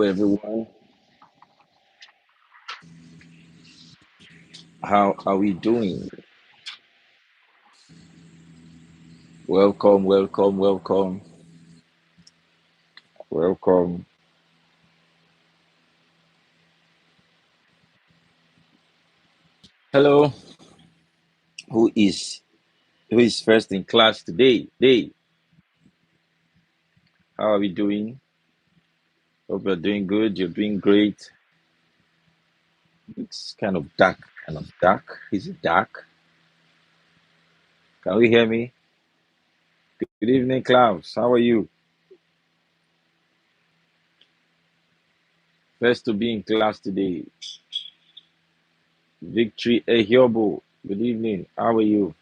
Hello, everyone. How are we doing? Welcome, welcome, welcome, welcome. Hello. Who is who is first in class today? How are we doing? Hope you're doing good. You're doing great. It's kind of dark. Kind of dark. Is it dark? Can we hear me? Good evening, Klaus. How are you? First to be in class today. Victory Ehiobo. Good evening. How are you?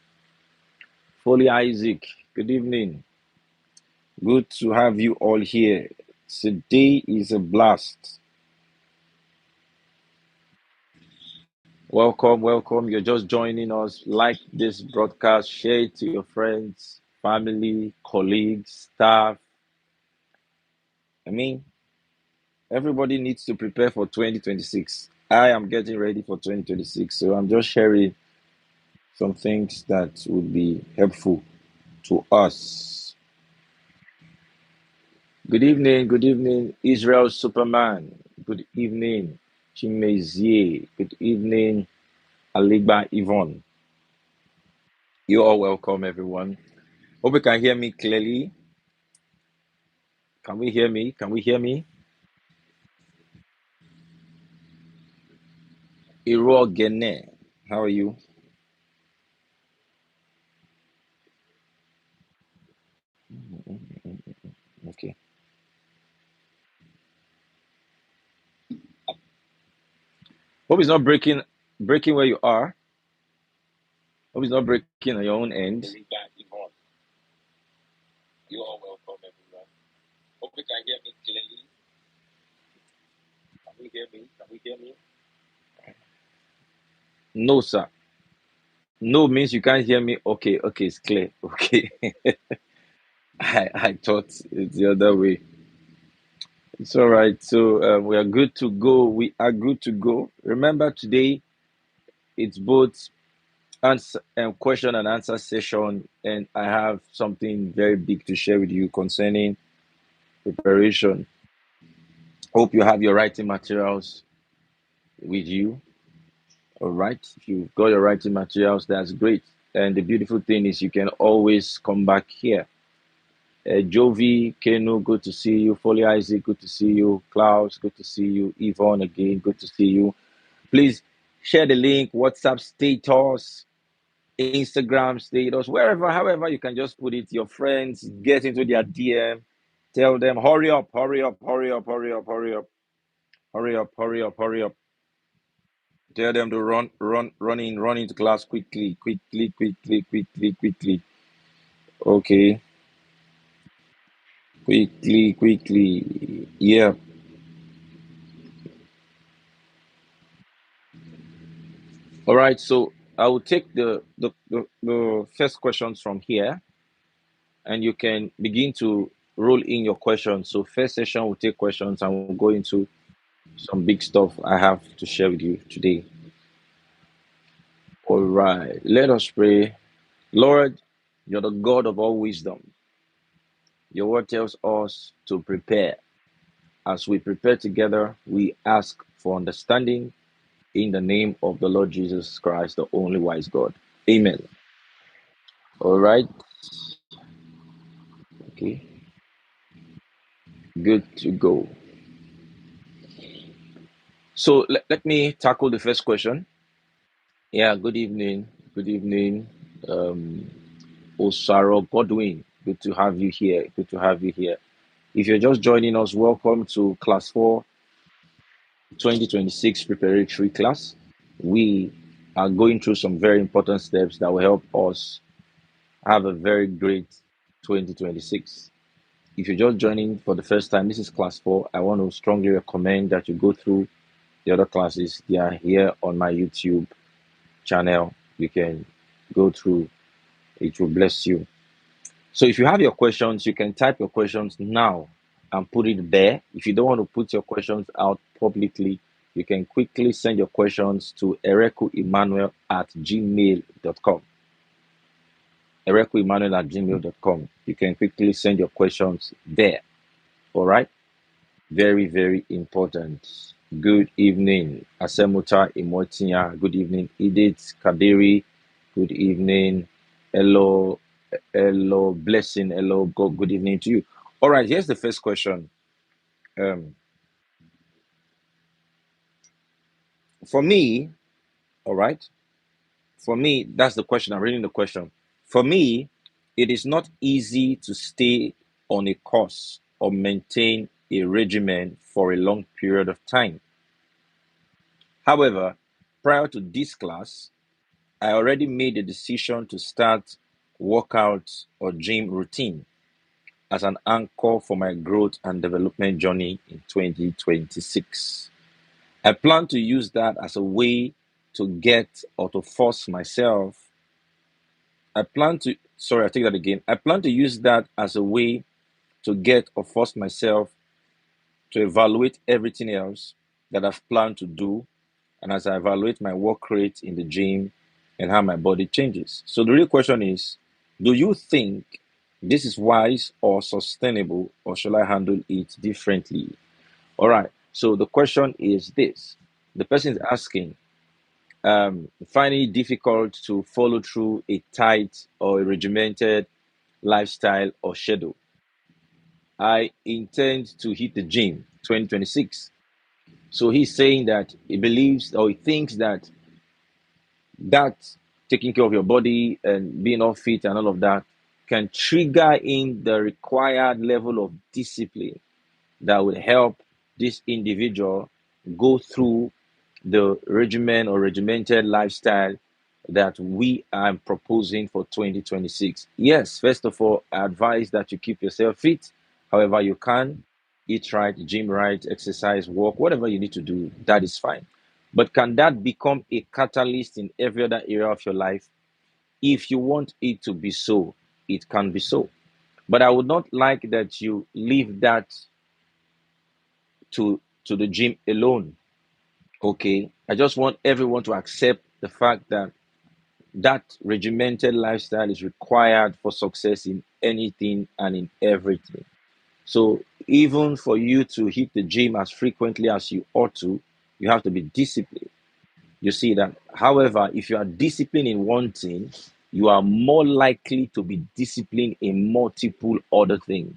Foley Isaac. Good evening. Good to have you all here. Today is a blast. Welcome, welcome. You're just joining us. Like this broadcast, share it to your friends, family, colleagues, staff. I mean, everybody needs to prepare for 2026. I am getting ready for 2026, so I'm just sharing some things that would be helpful to us. Good evening, Israel Superman. Good evening, Chimezie. Good evening, Aligba Yvonne. You're all welcome, everyone. Hope you can hear me clearly. Can we hear me? Can we hear me? Iro Gene, how are you? Okay. Hope it's not breaking where you are. Hope it's not breaking on your own end. You're all welcome, everyone. Hope you can hear me clearly. Can we hear me? Can we hear me? No, sir. No means you can't hear me. Okay, okay, it's clear. Okay. I thought it's the other way. It's all right. So we are good to go. We are good to go. Remember, today it's both answer question and answer session, and I have something very big to share with you concerning preparation. Hope you have your writing materials with you. All right. If you've got your writing materials, that's great. And the beautiful thing is you can always come back here. Jovi, Kenu, good to see you. Foley Isaac, good to see you. Klaus, good to see you. Yvonne, again, good to see you. Please share the link, WhatsApp status, Instagram status, wherever, however you can just put it. Your friends, get into their DM, tell them, hurry up, hurry up, hurry up, hurry up, hurry up, hurry up, hurry up, hurry up. Tell them to run into class quickly, quickly, quickly, quickly, quickly. Okay, quickly, quickly. Yeah. All right. So I will take the first questions from here, and you can begin to roll in your questions. So first session will take questions, and we'll go into some big stuff I have to share with you today. All right. Let us pray. Lord, you're the God of all wisdom. Your word tells us to prepare. As we prepare together, we ask for understanding in the name of the Lord Jesus Christ, the only wise God. Amen. All right. Okay. Good to go. So let me tackle the first question. Yeah, good evening. Good evening. Um, Osaro Godwin. Good to have you here. Good to have you here. If you're just joining us, welcome to Class 4 2026 preparatory class. We are going through some very important steps that will help us have a very great 2026. If you're just joining for the first time, this is Class 4. I want to strongly recommend that you go through the other classes. They are here on my YouTube channel. You can go through, it will bless you. So if you have your questions, you can type your questions now and put it there. If you don't want to put your questions out publicly, you can quickly send your questions to erekuemmanuel@gmail.com. erekuemmanuel@gmail.com. You can quickly send your questions there. All right. Very, very important. Good evening, Asemuta Imotinya. Good evening, Edith Kadiri. Good evening. Hello, hello, blessing. Hello, God. Good evening to you. All right, here's the first question. Um, for me, all right, for me, that's the question. I'm reading the question. For me, it is not easy to stay on a course or maintain a regimen for a long period of time. However, prior to this class, I already made a decision to start workout or gym routine as an anchor for my growth and development journey in 2026. I plan to use that as a way to get or to force myself. I take that again. I plan to use that as a way to get or force myself to evaluate everything else that I've planned to do, and as I evaluate my work rate in the gym and how my body changes. So the real question is, do you think this is wise or sustainable, or shall I handle it differently? All right. So the question is this. The person is asking, finding it difficult to follow through a tight or a regimented lifestyle or schedule. I intend to hit the gym 2026. So he's saying that he believes or he thinks that taking care of your body and being all fit and all of that can trigger in the required level of discipline that would help this individual go through the regimen or regimented lifestyle that we are proposing for 2026. Yes, first of all, I advise that you keep yourself fit however you can, eat right, gym right, exercise, walk, whatever you need to do, that is fine. But can that become a catalyst in every other area of your life? If you want it to be so, it can be so. But I would not like that you leave that to the gym alone. Okay, I just want everyone to accept the fact that regimented lifestyle is required for success in anything and in everything. So even for you to hit the gym as frequently as you ought to, you have to be disciplined. You see that. However, if you are disciplined in one thing, you are more likely to be disciplined in multiple other things.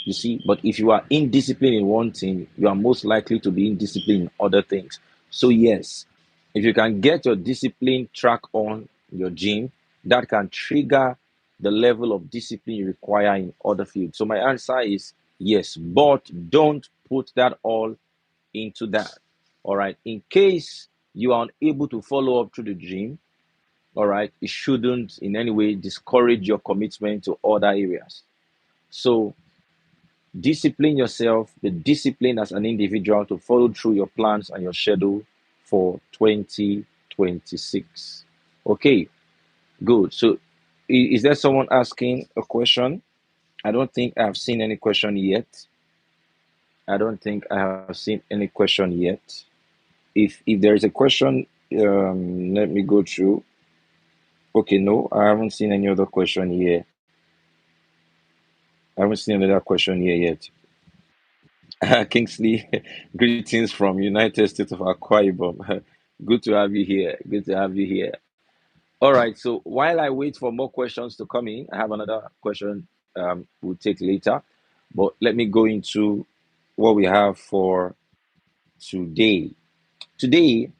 You see, but if you are indisciplined in one thing, you are most likely to be indisciplined in other things. So, yes, if you can get your discipline track on your gym, that can trigger the level of discipline you require in other fields. So, my answer is yes, but don't put that all into that. All right. In case you are unable to follow up through the gym, all right, it shouldn't in any way discourage your commitment to other areas. So, discipline yourself, be disciplined as an individual to follow through your plans and your schedule for 2026. Okay, good. So, is there someone asking a question? I don't think I've seen any question yet. I don't think I have seen any question yet. If there is a question, let me go through. Okay, no, I haven't seen any other question here. I haven't seen another question here yet. Kingsley, greetings from United States of Akwa Ibom. Good to have you here. Good to have you here. All right. So while I wait for more questions to come in, I have another question we'll take later. But let me go into what we have for today. Today,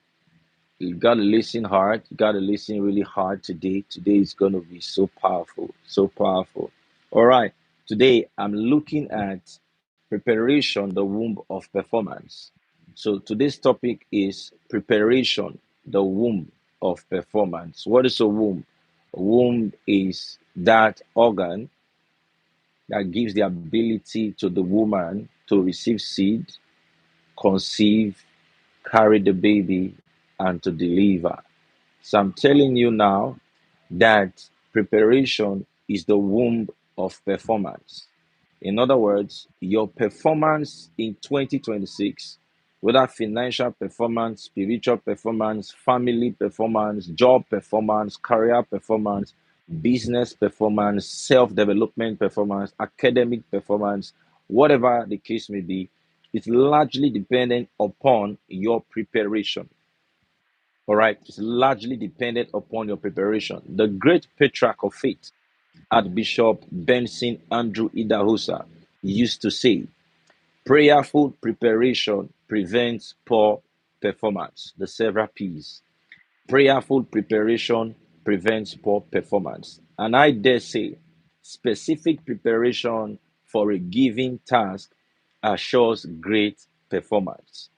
you gotta listen hard. You gotta listen really hard today. Today is gonna be so powerful, so powerful. All right. Today I'm looking at preparation, the womb of performance. So today's topic is preparation, the womb of performance. What is a womb? A womb is that organ that gives the ability to the woman to receive seed, conceive, carry the baby, and to deliver. So I'm telling you now that preparation is the womb of performance. In other words, your performance in 2026, whether financial performance, spiritual performance, family performance, job performance, career performance, business performance, self development performance, academic performance, whatever the case may be, it's largely dependent upon your preparation. All right, it's largely dependent upon your preparation. The great patriarch of faith, Archbishop Benson Andrew Idahosa, used to say, prayerful preparation prevents poor performance. The several P's. Prayerful preparation prevents poor performance. And I dare say, specific preparation for a given task assures great performance.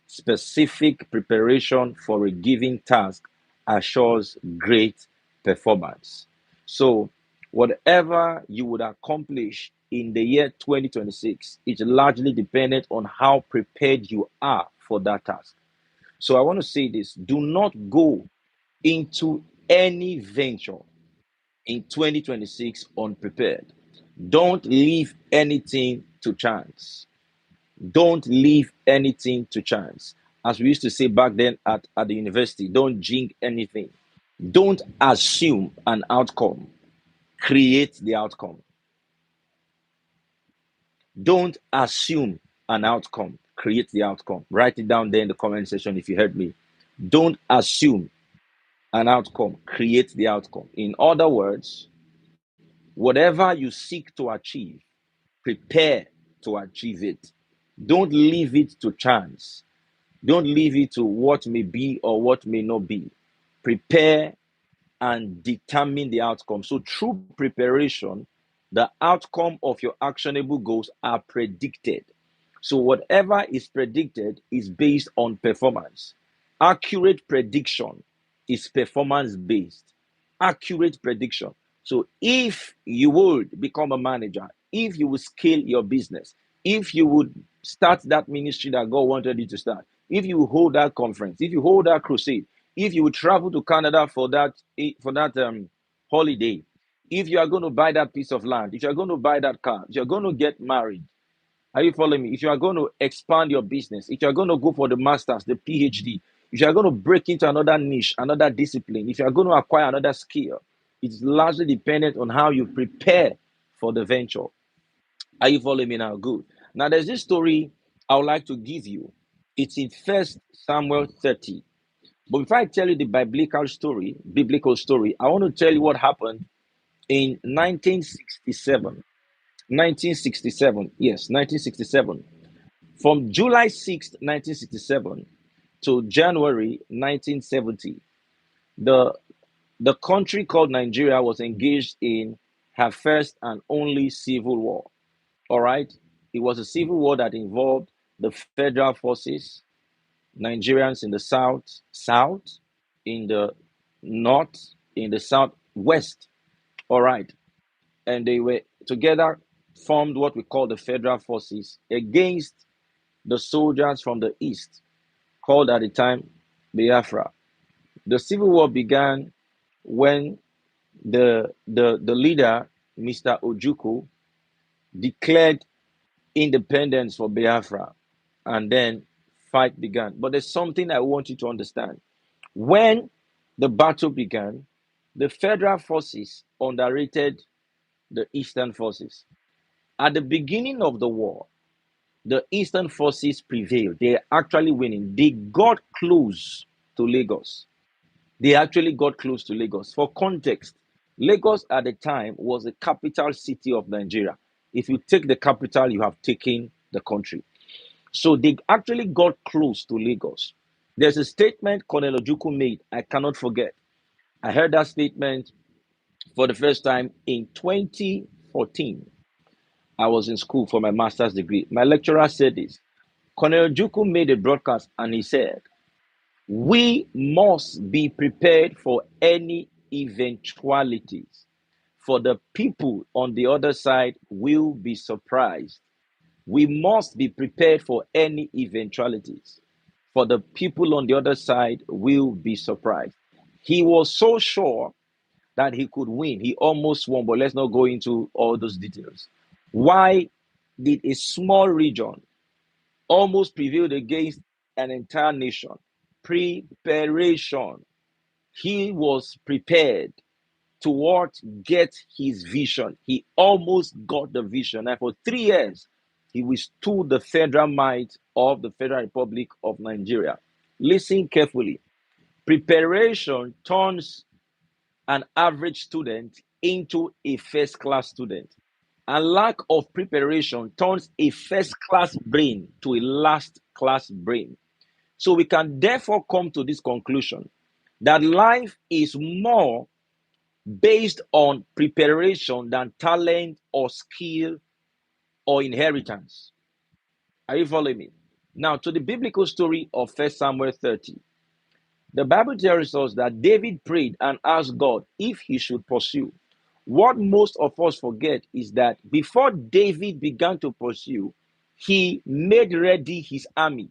Specific preparation for a given task assures great performance. So, whatever you would accomplish in the year 2026 is largely dependent on how prepared you are for that task. So, I want to say this: do not go into any venture in 2026 unprepared. Don't leave anything to chance. Don't leave anything to chance. As we used to say back then at the university, don't jinx anything. Don't assume an outcome. Create the outcome. Don't assume an outcome. Create the outcome. Write it down there in the comment section if you heard me. Don't assume an outcome. Create the outcome. In other words, whatever you seek to achieve, prepare to achieve it. Don't leave it to chance. Don't leave it to what may be or what may not be. Prepare and determine the outcome. So, through preparation, the outcome of your actionable goals are predicted. So, whatever is predicted is based on performance. Accurate prediction is performance based. Accurate prediction. So, if you would become a manager, if you would scale your business, if you would start that ministry that God wanted you to start, if you hold that conference, if you hold that crusade, if you would travel to Canada for that holiday, if you are going to buy that piece of land, if you're going to buy that car, if you're going to get married, are you following me? If you are going to expand your business, if you're going to go for the masters, the PhD, if you're going to break into another niche, another discipline, if you're going to acquire another skill, it's largely dependent on how you prepare for the venture. Are you following me now? Good. Now, there's this story I would like to give you. It's in First Samuel 30. But before I tell you the biblical story, I want to tell you what happened in 1967. 1967, yes, 1967. From July 6th, 1967 to January 1970, the the country called Nigeria was engaged in her first and only civil war. All right, it was a civil war that involved the federal forces, Nigerians in the south, in the north, in the southwest. All right, and they were together formed what we call the federal forces against the soldiers from the east, called at the time Biafra. The civil war began when the leader, Mr. Ojukwu, declared independence for Biafra, and then fight began. But there's something I want you to understand. When the battle began, the federal forces underrated the eastern forces. At the beginning of the war, the eastern forces prevailed. They are actually winning. They got close to Lagos. They actually got close to Lagos. For context, Lagos at the time was the capital city of Nigeria. If you take the capital, you have taken the country. So they actually got close to Lagos. There's a statement Colonel Ojukwu made. I cannot forget. I heard that statement for the first time in 2014. I was in school for my master's degree. My lecturer said this. Colonel Ojukwu made a broadcast and he said, we must be prepared for any eventualities, for the people on the other side will be surprised. We must be prepared for any eventualities, for the people on the other side will be surprised. He was so sure that he could win. He almost won, but let's not go into all those details. Why did a small region almost prevail against an entire nation? Preparation. He was prepared to what? Get his vision. He almost got the vision. And for 3 years, he withstood the federal might of the Federal Republic of Nigeria. Listen carefully. Preparation turns an average student into a first class student. And lack of preparation turns a first class brain to a last class brain. So we can therefore come to this conclusion that life is more based on preparation than talent or skill or inheritance. Are you following me? Now, to the biblical story of 1 Samuel 30, the Bible tells us that David prayed and asked God if he should pursue. What most of us forget is that before David began to pursue, he made ready his army.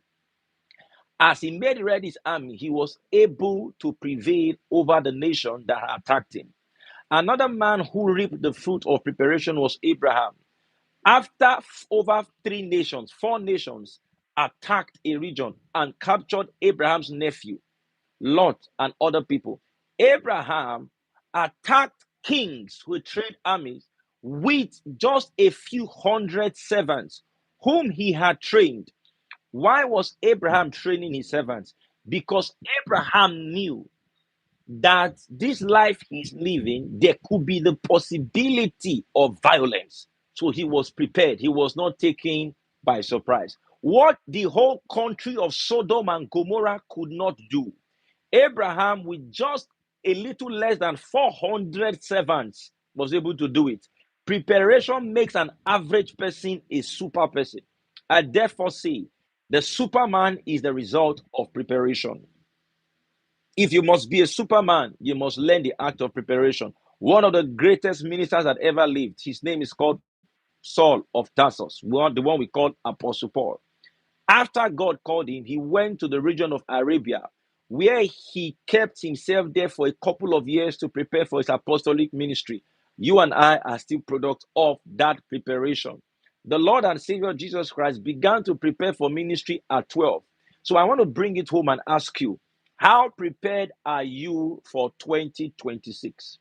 As he made ready his army, he was able to prevail over the nation that attacked him. Another man who reaped the fruit of preparation was Abraham. After over 3 nations, 4 nations attacked a region and captured Abraham's nephew, Lot, and other people, Abraham attacked kings who trained armies with just a few hundred servants whom he had trained. Why was Abraham training his servants? Because Abraham knew that this life he's living, there could be the possibility of violence. So he was prepared. He was not taken by surprise. What the whole country of Sodom and Gomorrah could not do, Abraham, with just a little less than 400 servants, was able to do it. Preparation makes an average person a super person. I therefore say the Superman is the result of preparation. If you must be a Superman, you must learn the act of preparation. One of the greatest ministers that ever lived, his name is called Saul of Tarsus, the one we call Apostle Paul. After God called him, he went to the region of Arabia, where he kept himself there for a couple of years to prepare for his apostolic ministry. You and I are still products of that preparation. The Lord and Savior Jesus Christ began to prepare for ministry at 12. So I want to bring it home and ask you, how prepared are you for 2026?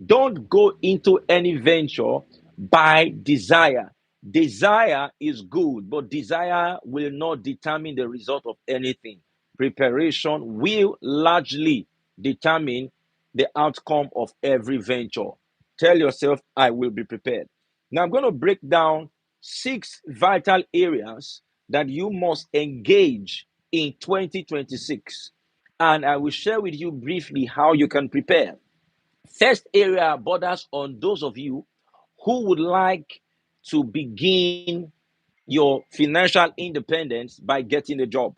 Don't go into any venture by desire. Desire is good, but desire will not determine the result of anything. Preparation will largely determine the outcome of every venture. Tell yourself, I will be prepared. Now, I'm going to break down 6 vital areas that you must engage in 2026. And I will share with you briefly how you can prepare. First area borders on those of you who would like to begin your financial independence by getting a job.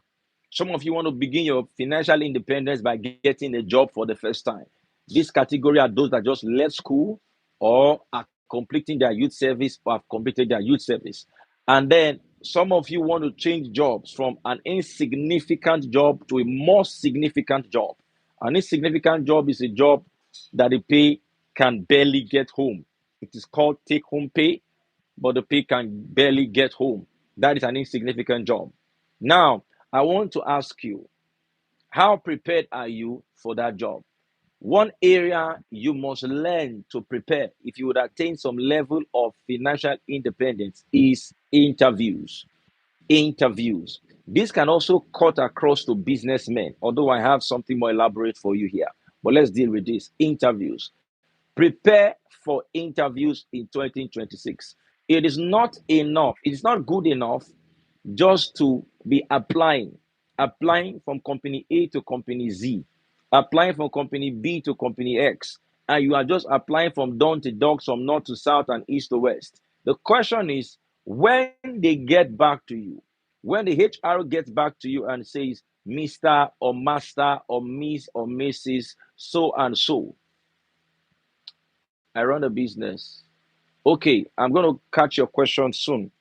Some of you want to begin your financial independence by getting a job for the first time. This category are those that just left school or are completing their youth service or have completed their youth service. And then some of you want to change jobs from an insignificant job to a more significant job. An insignificant job is a job that the pay can barely get home. It is called take home pay, but the pay can barely get home. That is an insignificant job. Now, I want to ask you, how prepared are you for that job? One area you must learn to prepare if you would attain some level of financial independence is interviews. Interviews. This can also cut across to businessmen, although I have something more elaborate for you here. But let's deal with this. Interviews. Prepare for interviews in 2026. It is not enough. It is not good enough just to be applying from company A to company Z, applying from company B to company X, and you are just applying from dawn to dark, from north to south and east to west. The question is, when they get back to you, when the HR gets back to you and says, Mr. or Master or Miss or Mrs. so and so, I run a business. Okay, I'm going to catch your question soon.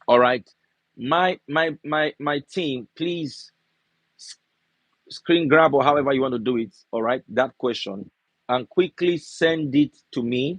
All right. My team, please screen grab or however you want to do it. All right, that question, and quickly send it to me.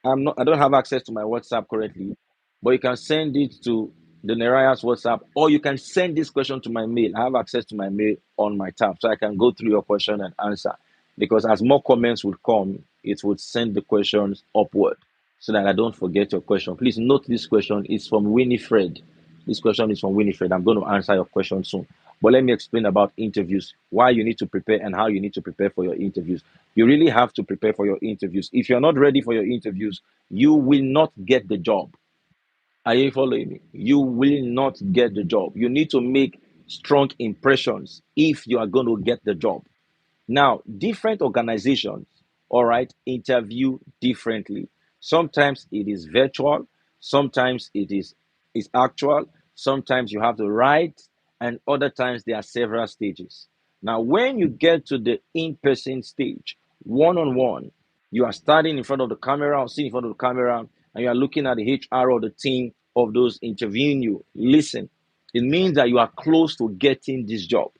I don't have access to my WhatsApp currently. but you can send it to the Neraya's WhatsApp, or you can send this question to my mail. I have access to my mail on my tab, so I can go through your question and answer. Because as more comments would come, it would send the questions upward so that I don't forget your question. Please note this question is from Winifred. This question is from Winifred. I'm going to answer your question soon. But let me explain about interviews, why you need to prepare and how you need to prepare for your interviews. You really have to prepare for your interviews. If you're not ready for your interviews, you will not get the job. Are you following me? You will not get the job. You need to make strong impressions if you are going to get the job. Now, different organizations, all right, interview differently. Sometimes it is virtual, sometimes it is actual, sometimes you have to write, and other times there are several stages. Now, when you get to the in-person stage, one-on-one, you are standing in front of the camera or sitting in front of the camera, and you are looking at the HR or the team of those interviewing you. Listen, it means that you are close to getting this job.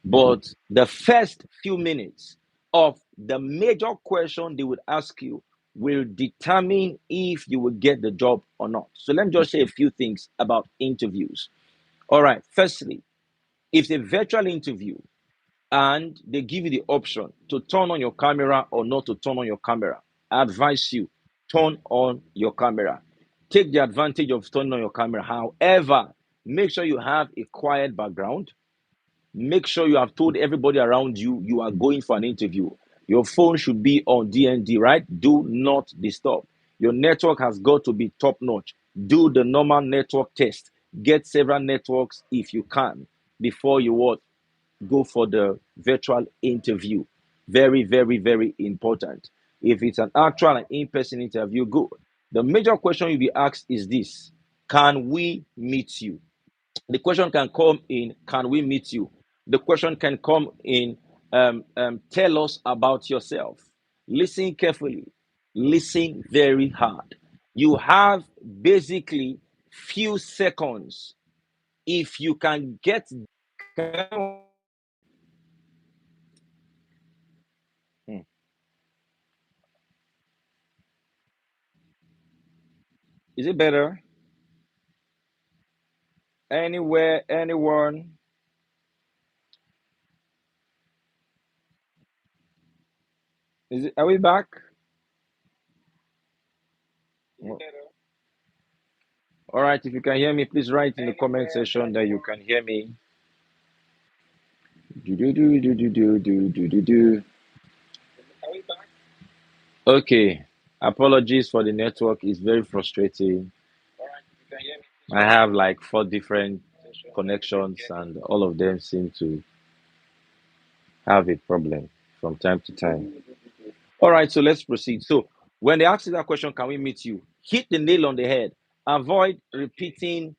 But the first few minutes of the major question they would ask you will determine if you will get the job or not. So let me just say a few things about interviews. All right. Firstly, if it's a virtual interview and they give you the option to turn on your camera or not to turn on your camera, I advise you turn on your camera. Take the advantage of turning on your camera. However, make sure you have a quiet background. Make sure you have told everybody around you you are going for an interview. Your phone should be on DND, right? Do not disturb. Your network has got to be top notch. Do the normal network test. Get several networks if you can before you what go for the virtual interview. Very, very, very important. If it's an actual and in-person interview, good. The major question you'll be asked is this: can we meet you? The question can come in, can we meet you? The question can come in, tell us about yourself. Listen carefully. Listen very hard. You have basically few seconds. If you can get, hmm, is it better? Anywhere, anyone? Is it? Are we back? All right. If you can hear me, please write in the comment section that you can hear me. Do do do do do do do do do do. Okay. Apologies for the network. It's very frustrating. I have like four different connections, and all of them seem to have a problem from time to time. All right, so let's proceed. So when they ask you that question, can we meet you? Hit the nail on the head. Avoid repeating,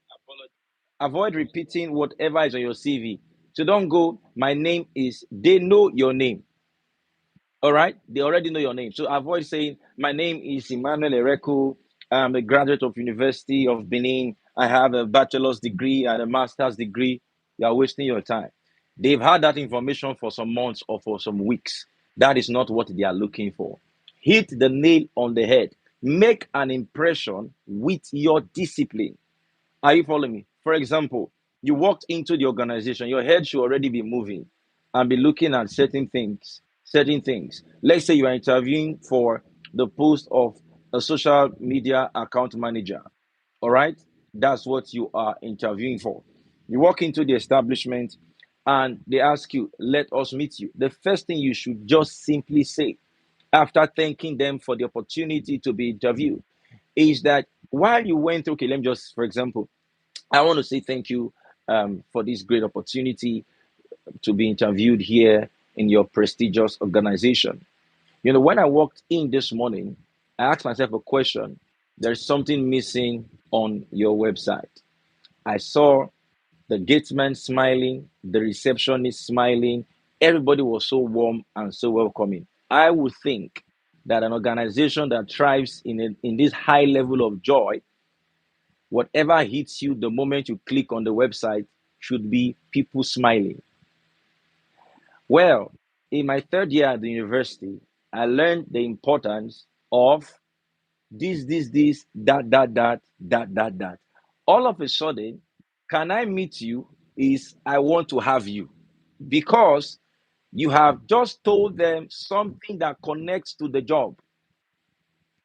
avoid repeating whatever is on your CV. So don't go, my name is, they know your name. All right, they already know your name. So avoid saying, my name is Emmanuel Ereku. I'm a graduate of University of Benin. I have a bachelor's degree and a master's degree. You are wasting your time. They've had that information for some months or for some weeks. That is not what they are looking for. Hit the nail on the head. Make an impression with your discipline. Are you following me? For example, you walked into the organization, your head should already be moving and be looking at certain things. Certain things. Let's say you are interviewing for the post of a social media account manager. All right? That's what you are interviewing for. You walk into the establishment and they ask you, let us meet you. The first thing you should just simply say after thanking them for the opportunity to be interviewed is that while you went through, okay, let me just, for example, I want to say thank you for this great opportunity to be interviewed here in your prestigious organization. You know, when I walked in this morning, I asked myself a question. There's something missing on your website. I saw the gateman smiling, the receptionist smiling. Everybody was so warm and so welcoming. I would think that an organization that thrives in this high level of joy, whatever hits you the moment you click on the website should be people smiling. Well, in my third year at the university, I learned the importance of this, that. All of a sudden, can I meet you? Is I want to have you, because you have just told them something that connects to the job.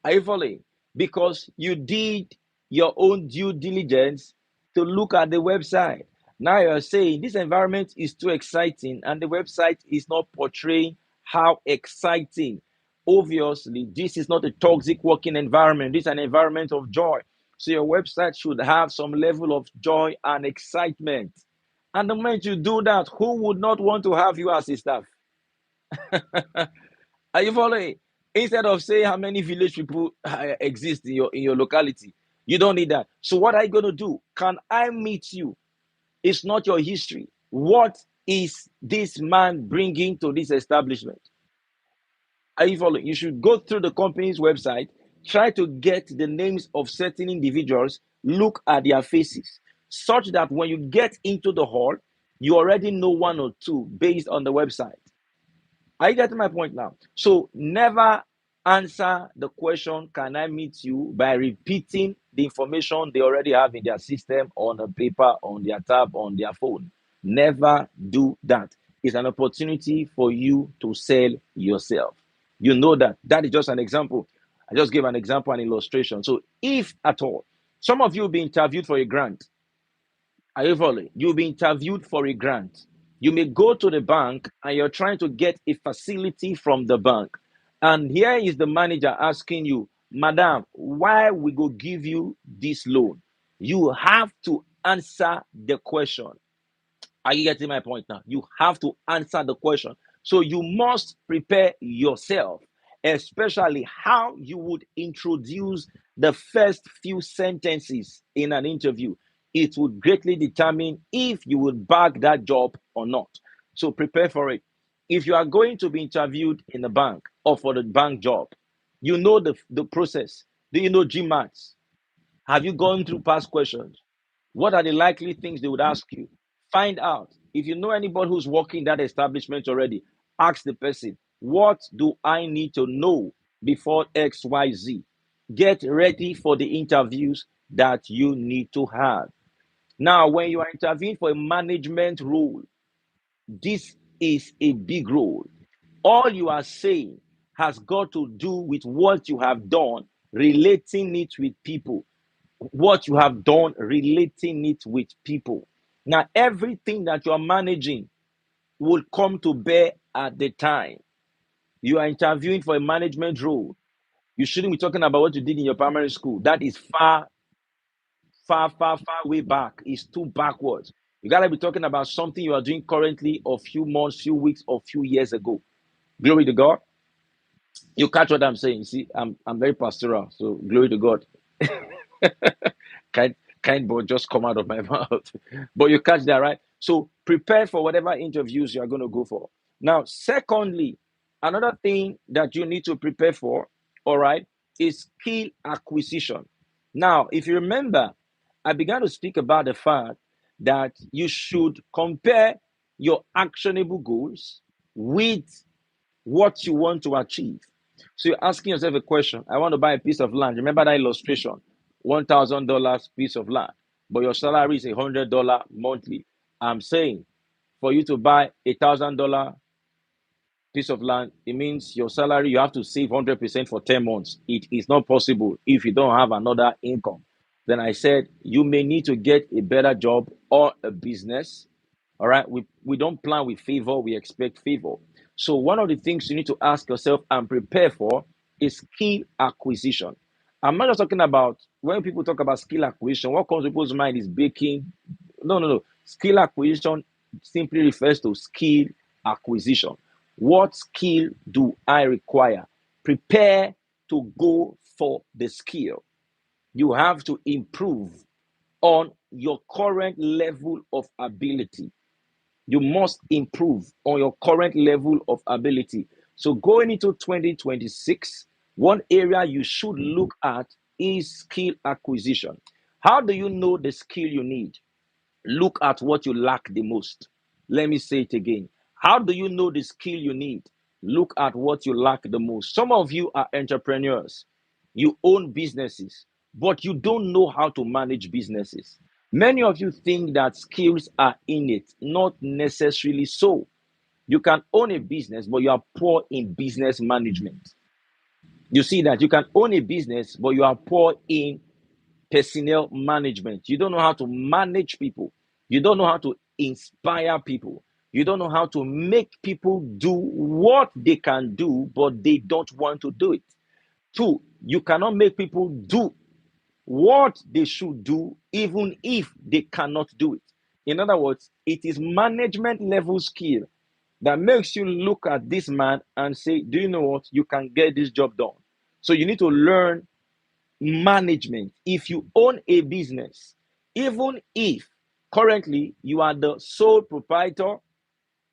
Are you following? Because you did your own due diligence to look at the website. Now you're saying this environment is too exciting and the website is not portraying how exciting. Obviously, this is not a toxic working environment. This is an environment of joy. So your website should have some level of joy and excitement. And the moment you do that, who would not want to have you as a staff? Are you following? Instead of saying how many village people exist in your locality, you don't need that. So what are you going to do? Can I meet you? It's not your history. What is this man bringing to this establishment? Are you following? You should go through the company's website, try to get the names of certain individuals, look at their faces, such that when you get into the hall, you already know one or two based on the website. Are you getting my point now? So never answer the question, can I meet you, by repeating the information they already have in their system, on a paper, on their tab, on their phone. Never do that. It's an opportunity for you to sell yourself. You know that. That is just an example. I just gave an example, an illustration. So if at all, some of you will be interviewed for a grant. Are you following? You'll be interviewed for a grant. You may go to the bank and you're trying to get a facility from the bank. And here is the manager asking you, Madam, why we go give you this loan? You have to answer the question. Are you getting my point now? You have to answer the question. So you must prepare yourself, especially how you would introduce the first few sentences in an interview. It would greatly determine if you would bag that job or not. So prepare for it. If you are going to be interviewed in the bank or for the bank job, you know the process. Do you know GMATs? Have you gone through past questions? What are the likely things they would ask you? Find out. If you know anybody who's working that establishment already, ask the person, what do I need to know before XYZ? Get ready for the interviews that you need to have. Now, when you are interviewing for a management role, this is a big role. All you are saying has got to do with what you have done, relating it with people. What you have done, relating it with people. Now, everything that you are managing will come to bear at the time. You are interviewing for a management role. You shouldn't be talking about what you did in your primary school. That is far, far way back. It's too backwards. You gotta be talking about something you are doing currently, or few months, few weeks, or few years ago. Glory to God. You catch what I'm saying? See, I'm very pastoral, so glory to God. kind kind word just come out of my mouth. But you catch that, right? So prepare for whatever interviews you are going to go for. Now, secondly, another thing that you need to prepare for, all right, is skill acquisition. Now, if you remember, I began to speak about the fact that you should compare your actionable goals with what you want to achieve. So you're asking yourself a question. I want to buy a piece of land. Remember that illustration, $1,000 piece of land, but your salary is $100 monthly. I'm saying for you to buy $1,000 piece of land, it means your salary, you have to save 100% for 10 months. It is not possible if you don't have another income. Then I said, you may need to get a better job or a business. All right. We don't plan with favor, we expect favor. So, one of the things you need to ask yourself and prepare for is skill acquisition. I'm not just talking about when people talk about skill acquisition, what comes to people's mind is baking. No. Skill acquisition simply refers to skill acquisition. What skill do I require? Prepare to go for the skill. You have to improve on your current level of ability. You must improve on your current level of ability. So, going into 2026, one area you should look at is skill acquisition. How do you know the skill you need? Look at what you lack the most. Let me say it again. How do you know the skill you need? Look at what you lack the most. Some of you are entrepreneurs. You own businesses, but you don't know how to manage businesses. Many of you think that skills are innate, not necessarily so. You can own a business, but you are poor in business management. You see that you can own a business, but you are poor in personnel management. You don't know how to manage people. You don't know how to inspire people. You don't know how to make people do what they can do, but they don't want to do it. Two, you cannot make people do what they should do, even if they cannot do it. In other words, it is management level skill that makes you look at this man and say, do you know what? You can get this job done. So you need to learn management. If you own a business, even if currently you are the sole proprietor,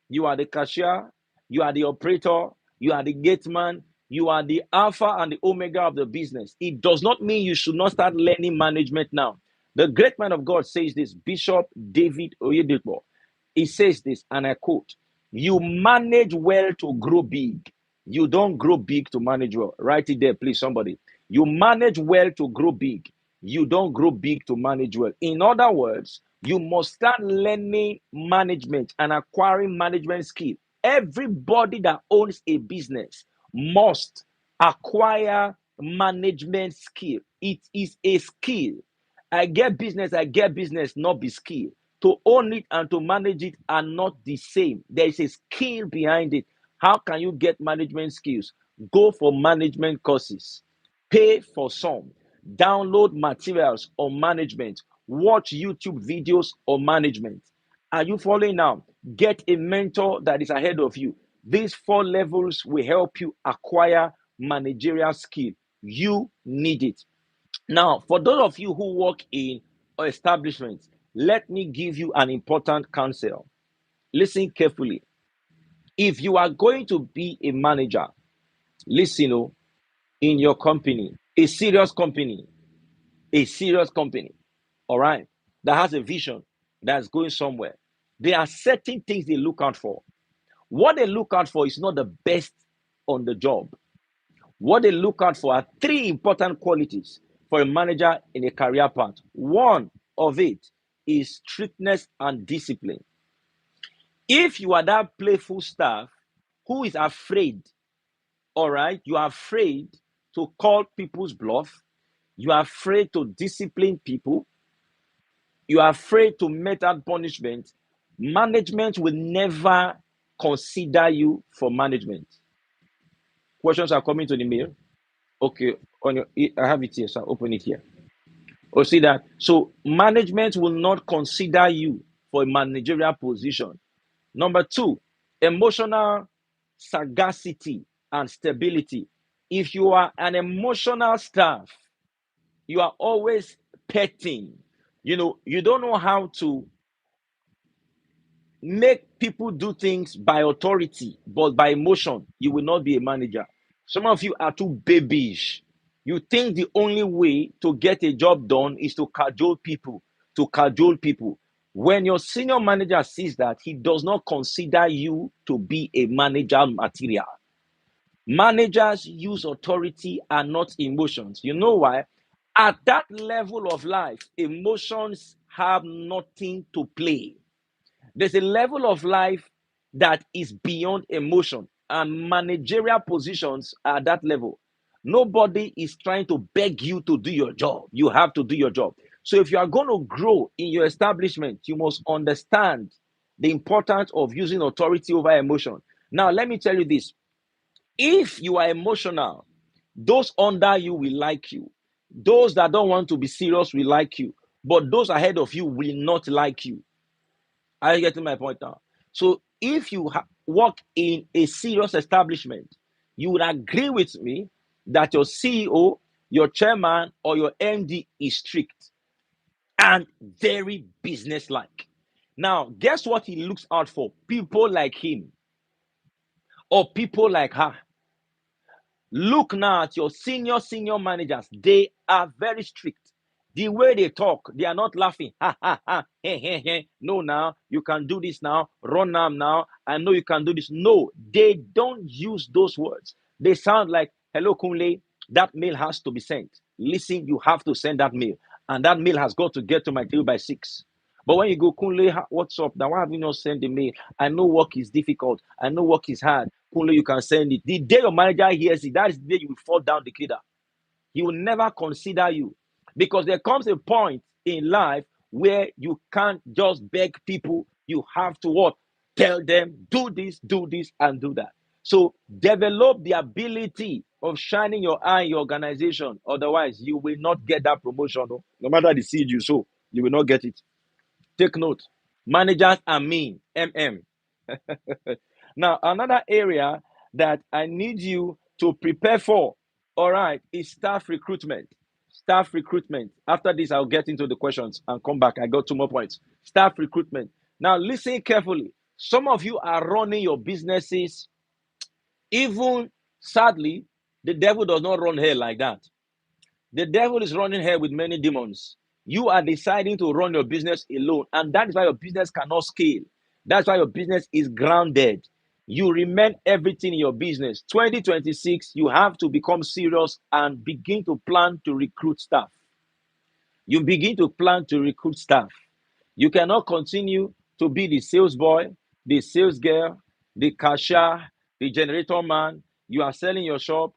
you are the cashier, you are the operator, you are the gate man, you are the alpha and the omega of the business, it does not mean you should not start learning management now. The great man of God says this, Bishop David Oyedepo. He says this, and I quote, you manage well to grow big. You don't grow big to manage well. Write it there, please, somebody. You manage well to grow big. You don't grow big to manage well. In other words, you must start learning management and acquiring management skill. Everybody that owns a business must acquire management skill. It is a skill. I get business, not be skill. To own it and to manage it are not the same. There is a skill behind it. How can you get management skills? Go for management courses, pay for some, download materials on management, watch YouTube videos on management. Are you following now? Get a mentor that is ahead of you. These four levels will help you acquire managerial skill. You need it. Now, for those of you who work in establishments, let me give you an important counsel. Listen carefully. If you are going to be a manager, listen, oh, in your company, a serious company, all right, that has a vision that's going somewhere, there are certain things they look out for. What they look out for is not the best on the job. What they look out for are three important qualities for a manager in a career path. One of it is strictness and discipline. If you are that playful staff who is afraid, all right, you are afraid to call people's bluff, you are afraid to discipline people, you are afraid to mete out punishment, management will never consider you for management. Questions are coming to the mail. Okay, on your, I have it here, so I'll open it here. Or see that. So management will not consider you for a managerial position. Number two, emotional sagacity and stability. If you are an emotional staff, you are always petting. You don't know how to make people do things by authority, but by emotion, you will not be a manager. Some of you are too babyish. You think the only way to get a job done is to cajole people, to cajole people. When your senior manager sees that, he does not consider you to be a manager material. Managers use authority and not emotions. You know why? At that level of life, emotions have nothing to play. There's a level of life that is beyond emotion, and managerial positions are at that level. Nobody is trying to beg you to do your job. You have to do your job. So if you are going to grow in your establishment, you must understand the importance of using authority over emotion. Now, let me tell you this. If you are emotional, those under you will like you. Those that don't want to be serious will like you. But those ahead of you will not like you. Are you getting my point now? So if you work in a serious establishment, you would agree with me that your CEO, your chairman, or your MD is strict and very businesslike. Now, guess what he looks out for? People like him or people like her. Look now at your senior managers. They are very strict. The way they talk, they are not laughing. Ha ha ha. Hey, hey, hey. No, now you can do this now. Run now. I know you can do this. No, they don't use those words. They sound like, hello, Kunle. That mail has to be sent. Listen, you have to send that mail. And that mail has got to get to my table by 6. But when you go, Kunle, what's up? Now, why have you not sent the mail? I know work is difficult. I know work is hard. Kunle, you can send it. The day your manager hears it, that is the day you will fall down the kidder. He will never consider you. Because there comes a point in life where you can't just beg people. You have to what? Tell them, do this, and do that. So develop the ability of shining your eye in your organization. Otherwise, you will not get that promotion. No matter the seed you sow, you will not get it. Take note. Managers are mean. MM. Now, another area that I need you to prepare for, all right, is staff recruitment. Staff recruitment. After this, I'll get into the questions and come back. I got 2 more points. Staff recruitment. Now, listen carefully. Some of you are running your businesses, even sadly, the devil does not run here like that. The devil is running here with many demons. You are deciding to run your business alone, and that is why your business cannot scale. That's why your business is grounded. You remain everything in your business. 2026, you have to become serious and begin to plan to recruit staff. You begin to plan to recruit staff. You cannot continue to be the sales boy, the sales girl, the cashier, the generator man. You are selling your shop,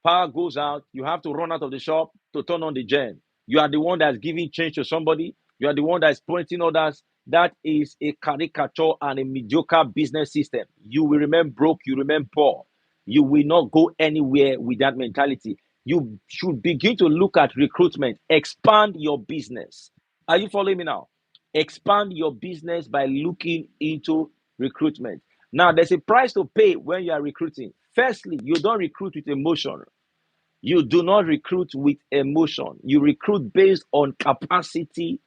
power goes out, you have to run out of the shop to turn on the gen. You are the one that's giving change to somebody, you are the one that's pointing others. That is a caricature and a mediocre business system. You will remain broke, you remain poor. You will not go anywhere with that mentality. You should begin to look at recruitment, expand your business. Are you following me now? Expand your business by looking into recruitment. Now, there's a price to pay when you are recruiting. Firstly, you don't recruit with emotion. You do not recruit with emotion. You recruit based on capacity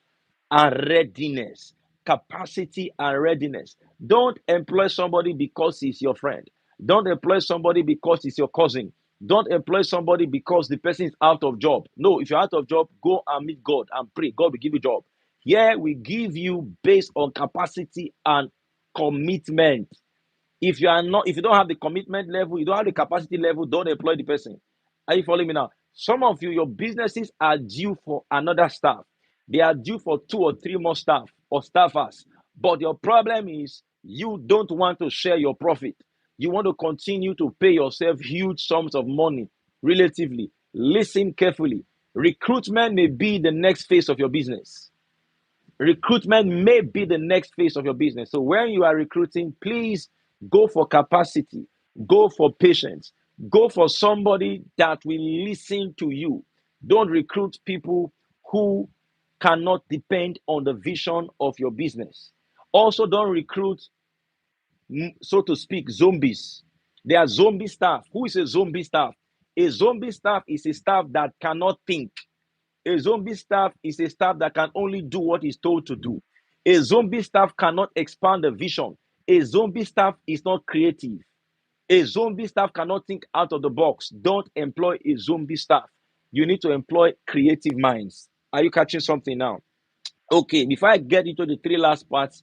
and readiness. Capacity and readiness. Don't employ somebody because he's your friend. Don't employ somebody because he's your cousin. Don't employ somebody because the person is out of job. No, if you're out of job, go and meet God and pray. God will give you a job. Here we give you based on capacity and commitment. If you don't have the commitment level, you don't have the capacity level, don't employ the person. Are you following me now? Some of you, your businesses are due for another staff. They are due for 2 or 3 more staff or staffers. But your problem is you don't want to share your profit. You want to continue to pay yourself huge sums of money relatively. Listen carefully. Recruitment may be the next phase of your business. Recruitment may be the next phase of your business. So when you are recruiting, please go for capacity, go for patience, go for somebody that will listen to you. Don't recruit people who cannot depend on the vision of your business. Also, don't recruit, so to speak, zombies. They are zombie staff. Who is a zombie staff? A zombie staff is a staff that cannot think. A zombie staff is a staff that can only do what is told to do. A zombie staff cannot expand the vision. A zombie staff is not creative. A zombie staff cannot think out of the box. Don't employ a zombie staff. You need to employ creative minds. Are you catching something now? Okay, before I get into the 3 last parts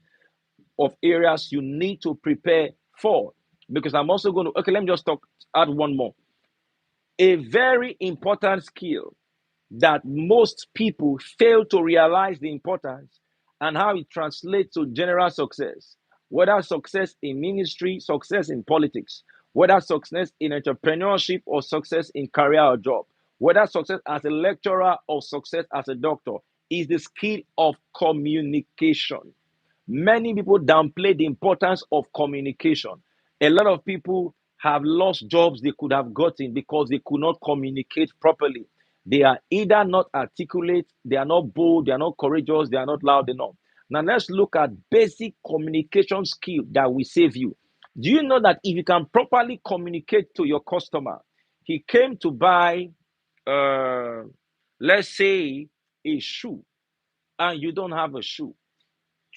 of areas you need to prepare for, because I'm also going to, okay, let me just add one more. A very important skill that most people fail to realize the importance and how it translates to general success, whether success in ministry, success in politics, whether success in entrepreneurship or success in career or job, whether success as a lecturer or success as a doctor, is the skill of communication. Many people downplay the importance of communication. A lot of people have lost jobs they could have gotten because they could not communicate properly. They are either not articulate, they are not bold, they are not courageous, they are not loud enough. Now let's look at basic communication skill that will save you. Do you know that if you can properly communicate to your customer, he came to buy, uh, let's say, a shoe, and you don't have a shoe,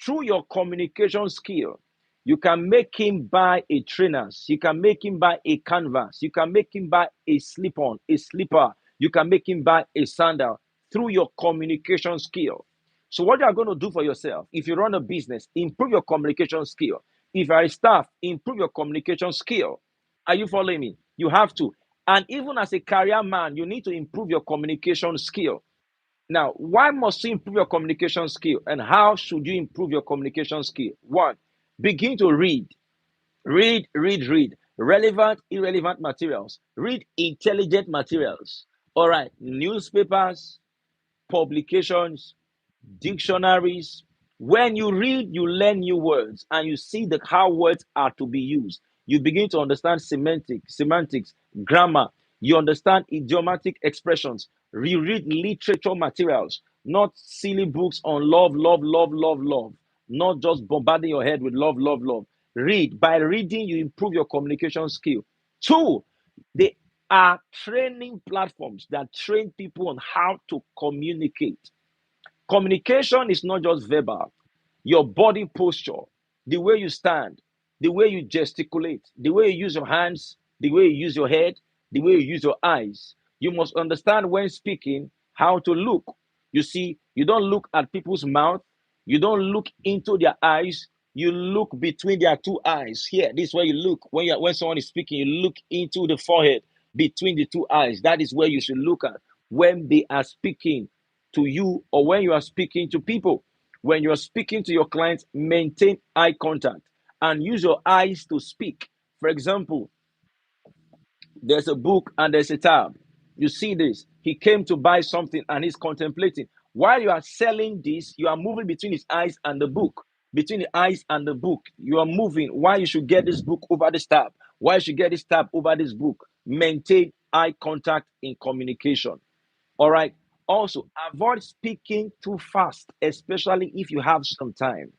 through your communication skill, you can make him buy a trainers, you can make him buy a canvas, you can make him buy a slip-on, a slipper, you can make him buy a sandal through your communication skill. So what you are going to do for yourself, if you run a business, improve your communication skill. If you are a staff, improve your communication skill. Are you following me? You have to. And even as a career man, you need to improve your communication skill. Now, why must you improve your communication skill? And how should you improve your communication skill? One, begin to read. Read. Relevant, irrelevant materials. Read intelligent materials. All right. Newspapers, publications, dictionaries. When you read, you learn new words and you see how words are to be used. You begin to understand semantics, grammar. You understand idiomatic expressions. You read literature materials, not silly books on love. Not just bombarding your head with love. Read. By reading, you improve your communication skill. Two, they are training platforms that train people on how to communicate. Communication is not just verbal. Your body posture, the way you stand, the way you gesticulate, the way you use your hands, the way you use your head, the way you use your eyes. You must understand when speaking how to look. You see, you don't look at people's mouth, you don't look into their eyes, you look between their two eyes. Here, this is where you look. When someone is speaking, you look into the forehead between the two eyes. That is where you should look at when they are speaking to you or when you are speaking to people. When you're speaking to your clients, maintain eye contact and use your eyes to speak. For example, there's a book and there's a tab. You see this. He came to buy something and he's contemplating. While you are selling this, you are moving between his eyes and the book. Between the eyes and the book, you are moving. Why you should get this book over this tab? Why you should get this tab over this book? Maintain eye contact in communication. All right. Also, avoid speaking too fast, especially if you have some time.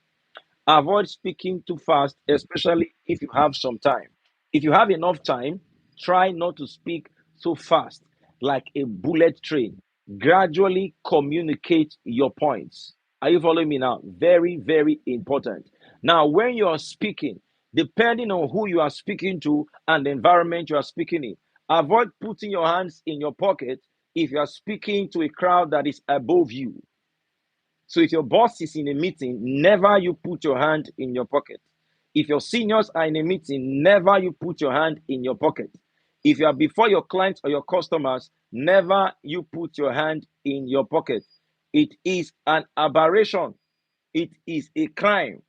Avoid speaking too fast, especially if you have some time. If you have enough time, try not to speak so fast, like a bullet train. Gradually communicate your points. Are you following me now? Very, very important. Now, when you are speaking, depending on who you are speaking to and the environment you are speaking in, avoid putting your hands in your pocket if you are speaking to a crowd that is above you. So if your boss is in a meeting, never you put your hand in your pocket. If your seniors are in a meeting, never you put your hand in your pocket. If you are before your clients or your customers, never you put your hand in your pocket. It is an aberration. It is a crime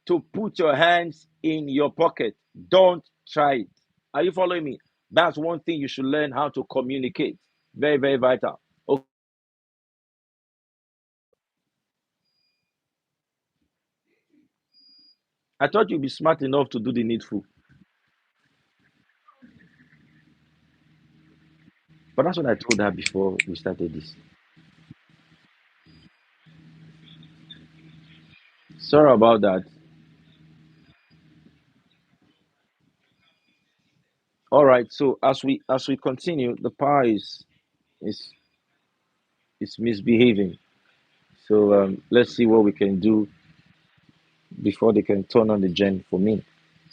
to put your hands in your pocket. Don't try it. Are you following me? That's one thing you should learn how to communicate. Very, very vital. Okay. I thought you'd be smart enough to do the needful. But that's what I told her before we started this. Sorry about that. All right. So as we continue, the power is is misbehaving. So let's see what we can do before they can turn on the gen for me.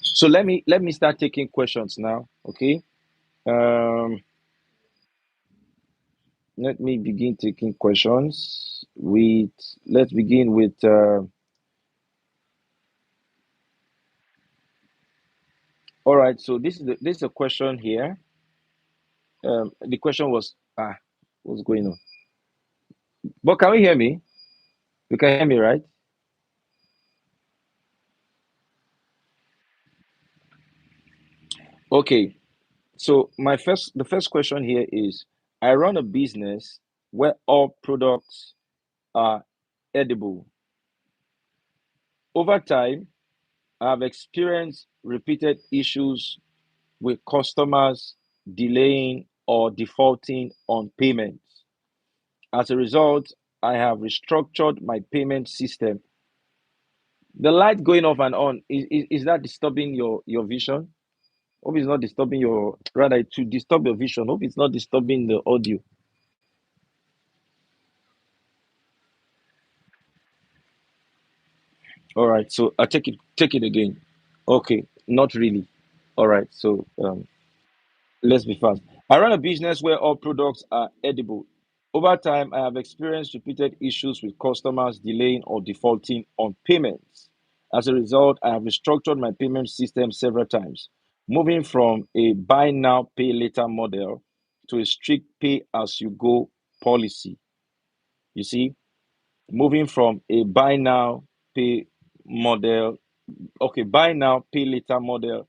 So let me start taking questions now. Okay. Um, Let me begin taking questions. With let's begin with. All right. So this is a question here. The question was what's going on? But can we hear me? You can hear me, right? Okay. So the first question here is: I run a business where all products are edible. Over time, I've experienced repeated issues with customers delaying or defaulting on payments. As a result, I have restructured my payment system. The light going off and on, is that disturbing your vision? Hope it's not disturbing your, rather to disturb your vision. Hope it's not disturbing the audio. All right, so I take it again. Okay, not really. All right, so let's be fast. I run a business where all products are edible. Over time, I have experienced repeated issues with customers delaying or defaulting on payments. As a result, I have restructured my payment system several times. moving from a buy now, pay later model to a strict pay as you go policy. You see, moving from a buy now, pay model, okay, buy now, pay later model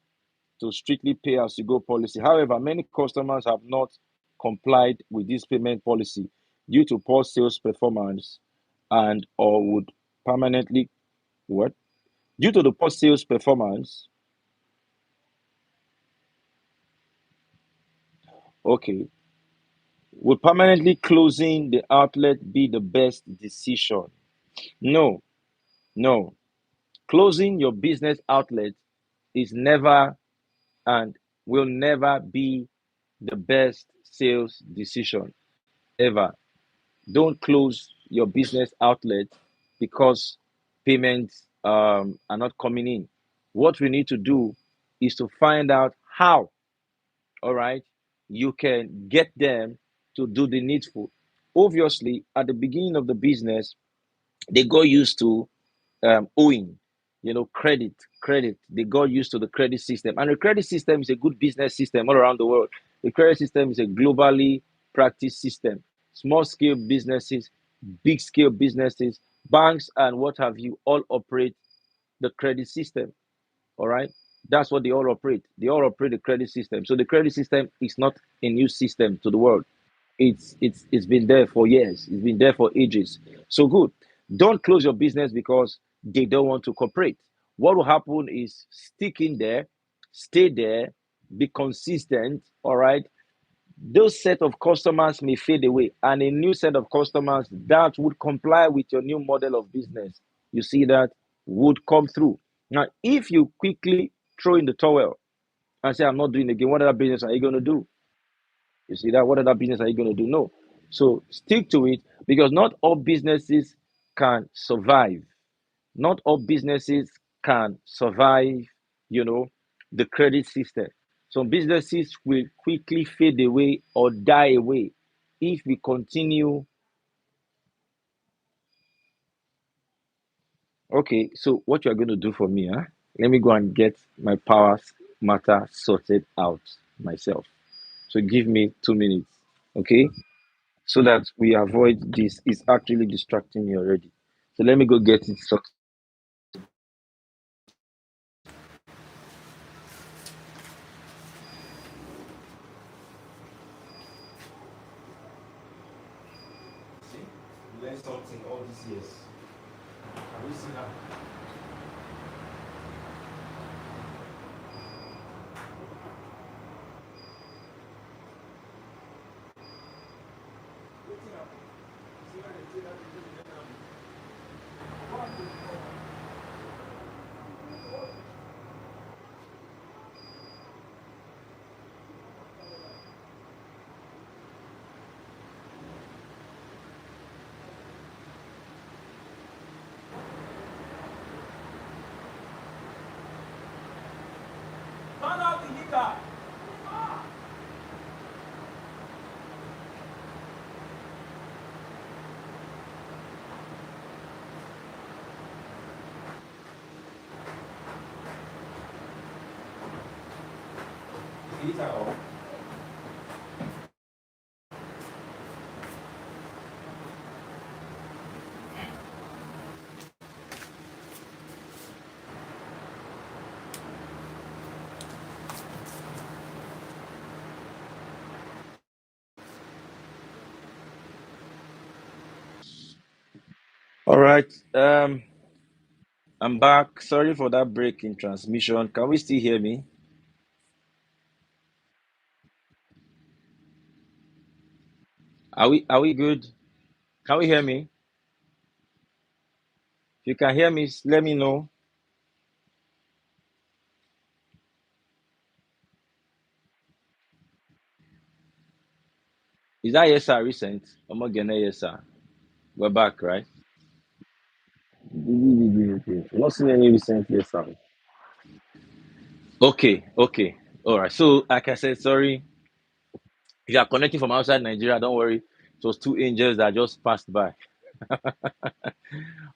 to strictly pay as you go policy. However, many customers have not complied with this payment policy due to poor sales performance and or would permanently what? Due to the poor sales performance, okay, would permanently closing the outlet be the best decision? No, no. Closing your business outlet is never and will never be the best sales decision ever. Don't close your business outlet because payments are not coming in. What we need to do is to find out how, all right, you can get them to do the needful. Obviously, at the beginning of the business, they got used to owing, credit. They got used to the credit system, and the credit system is a good business system all around the world. The credit system is a globally practiced system. Small scale businesses, big scale businesses, banks, and what have you all operate the credit system. All right, that's what they all operate. They all operate the credit system. So the credit system is not a new system to the world. It's been there for years. It's been there for ages. So good. Don't close your business because they don't want to cooperate. What will happen is stick in there, stay there, be consistent. All right. Those set of customers may fade away, and a new set of customers that would comply with your new model of business, you see that, would come through. Now, if you quickly throw in the towel and say, I'm not doing it again, what other business are you going to do? You see that? What other business are you going to do? No. So stick to it because not all businesses can survive. Not all businesses can survive, you know, the credit system. Some businesses will quickly fade away or die away if we continue. Okay, so what you are going to do for me, huh? Let me go and get my powers matter sorted out myself. So give me 2 minutes, okay? So that we avoid this. It's actually distracting me already. So let me go get it sorted. See, learn something all these years. Can we see now? Turn out the heater. The heater off. All right. I'm back. Sorry for that break in transmission. Can we still hear me? Are we good? Can we hear me? If you can hear me, let me know. Is that yes sir recent? I'm again yes sir. We're back, right? Not seen any recent yes sir. Okay, okay. All right. So like I said, sorry. If you are connecting from outside Nigeria, don't worry. It was two angels that just passed by.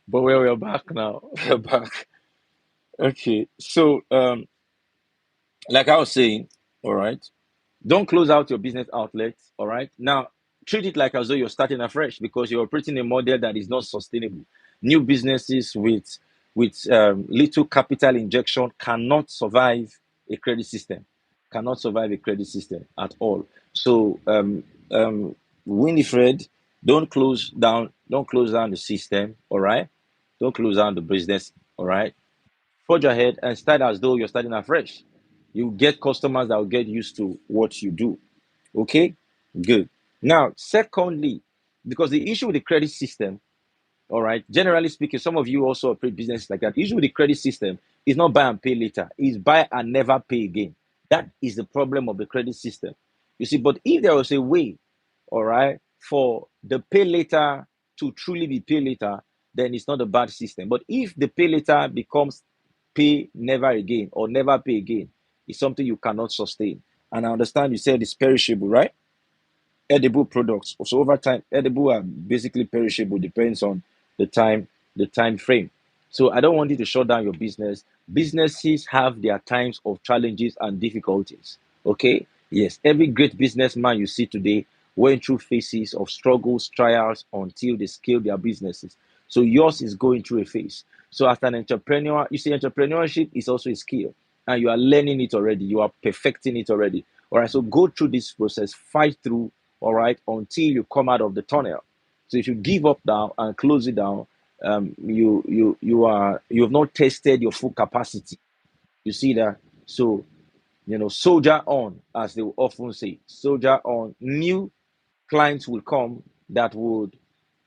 But we're back now. We're back. Okay. So Like I was saying, all right, don't close out your business outlets. All right. Now, treat it like as though you're starting afresh because you're operating a model that is not sustainable. New businesses with little capital injection cannot survive a credit system. Cannot survive a credit system at all. So, Winifred, don't close down. Don't close down the system. All right. Don't close down the business. All right. Forge ahead and start as though you're starting afresh. You get customers that will get used to what you do. Okay, good. Now, secondly, because the issue with the credit system, all right, generally speaking, some of you also operate businesses like that. The issue with the credit system is not buy and pay later, it's buy and never pay again. That is the problem of the credit system. You see, but if there was a way, all right, for the pay later to truly be pay later, then it's not a bad system. But if the pay later becomes pay never again or never pay again, it's something you cannot sustain. And I understand you said it's perishable, right? Edible products. So over time, edible are basically perishable, depends on the time, the time frame. So I don't want you to shut down your business. Businesses have their times of challenges and difficulties. Okay? Yes, every great businessman you see today went through phases of struggles, trials until they scaled their businesses. So yours is going through a phase. So as an entrepreneur, you see, entrepreneurship is also a skill, and you are learning it already. You are perfecting it already. All right. So go through this process, fight through, all right, until you come out of the tunnel. So if you give up now and close it down, you have not tested your full capacity. You see that? So soldier on, as they will often say, soldier on. New clients will come that would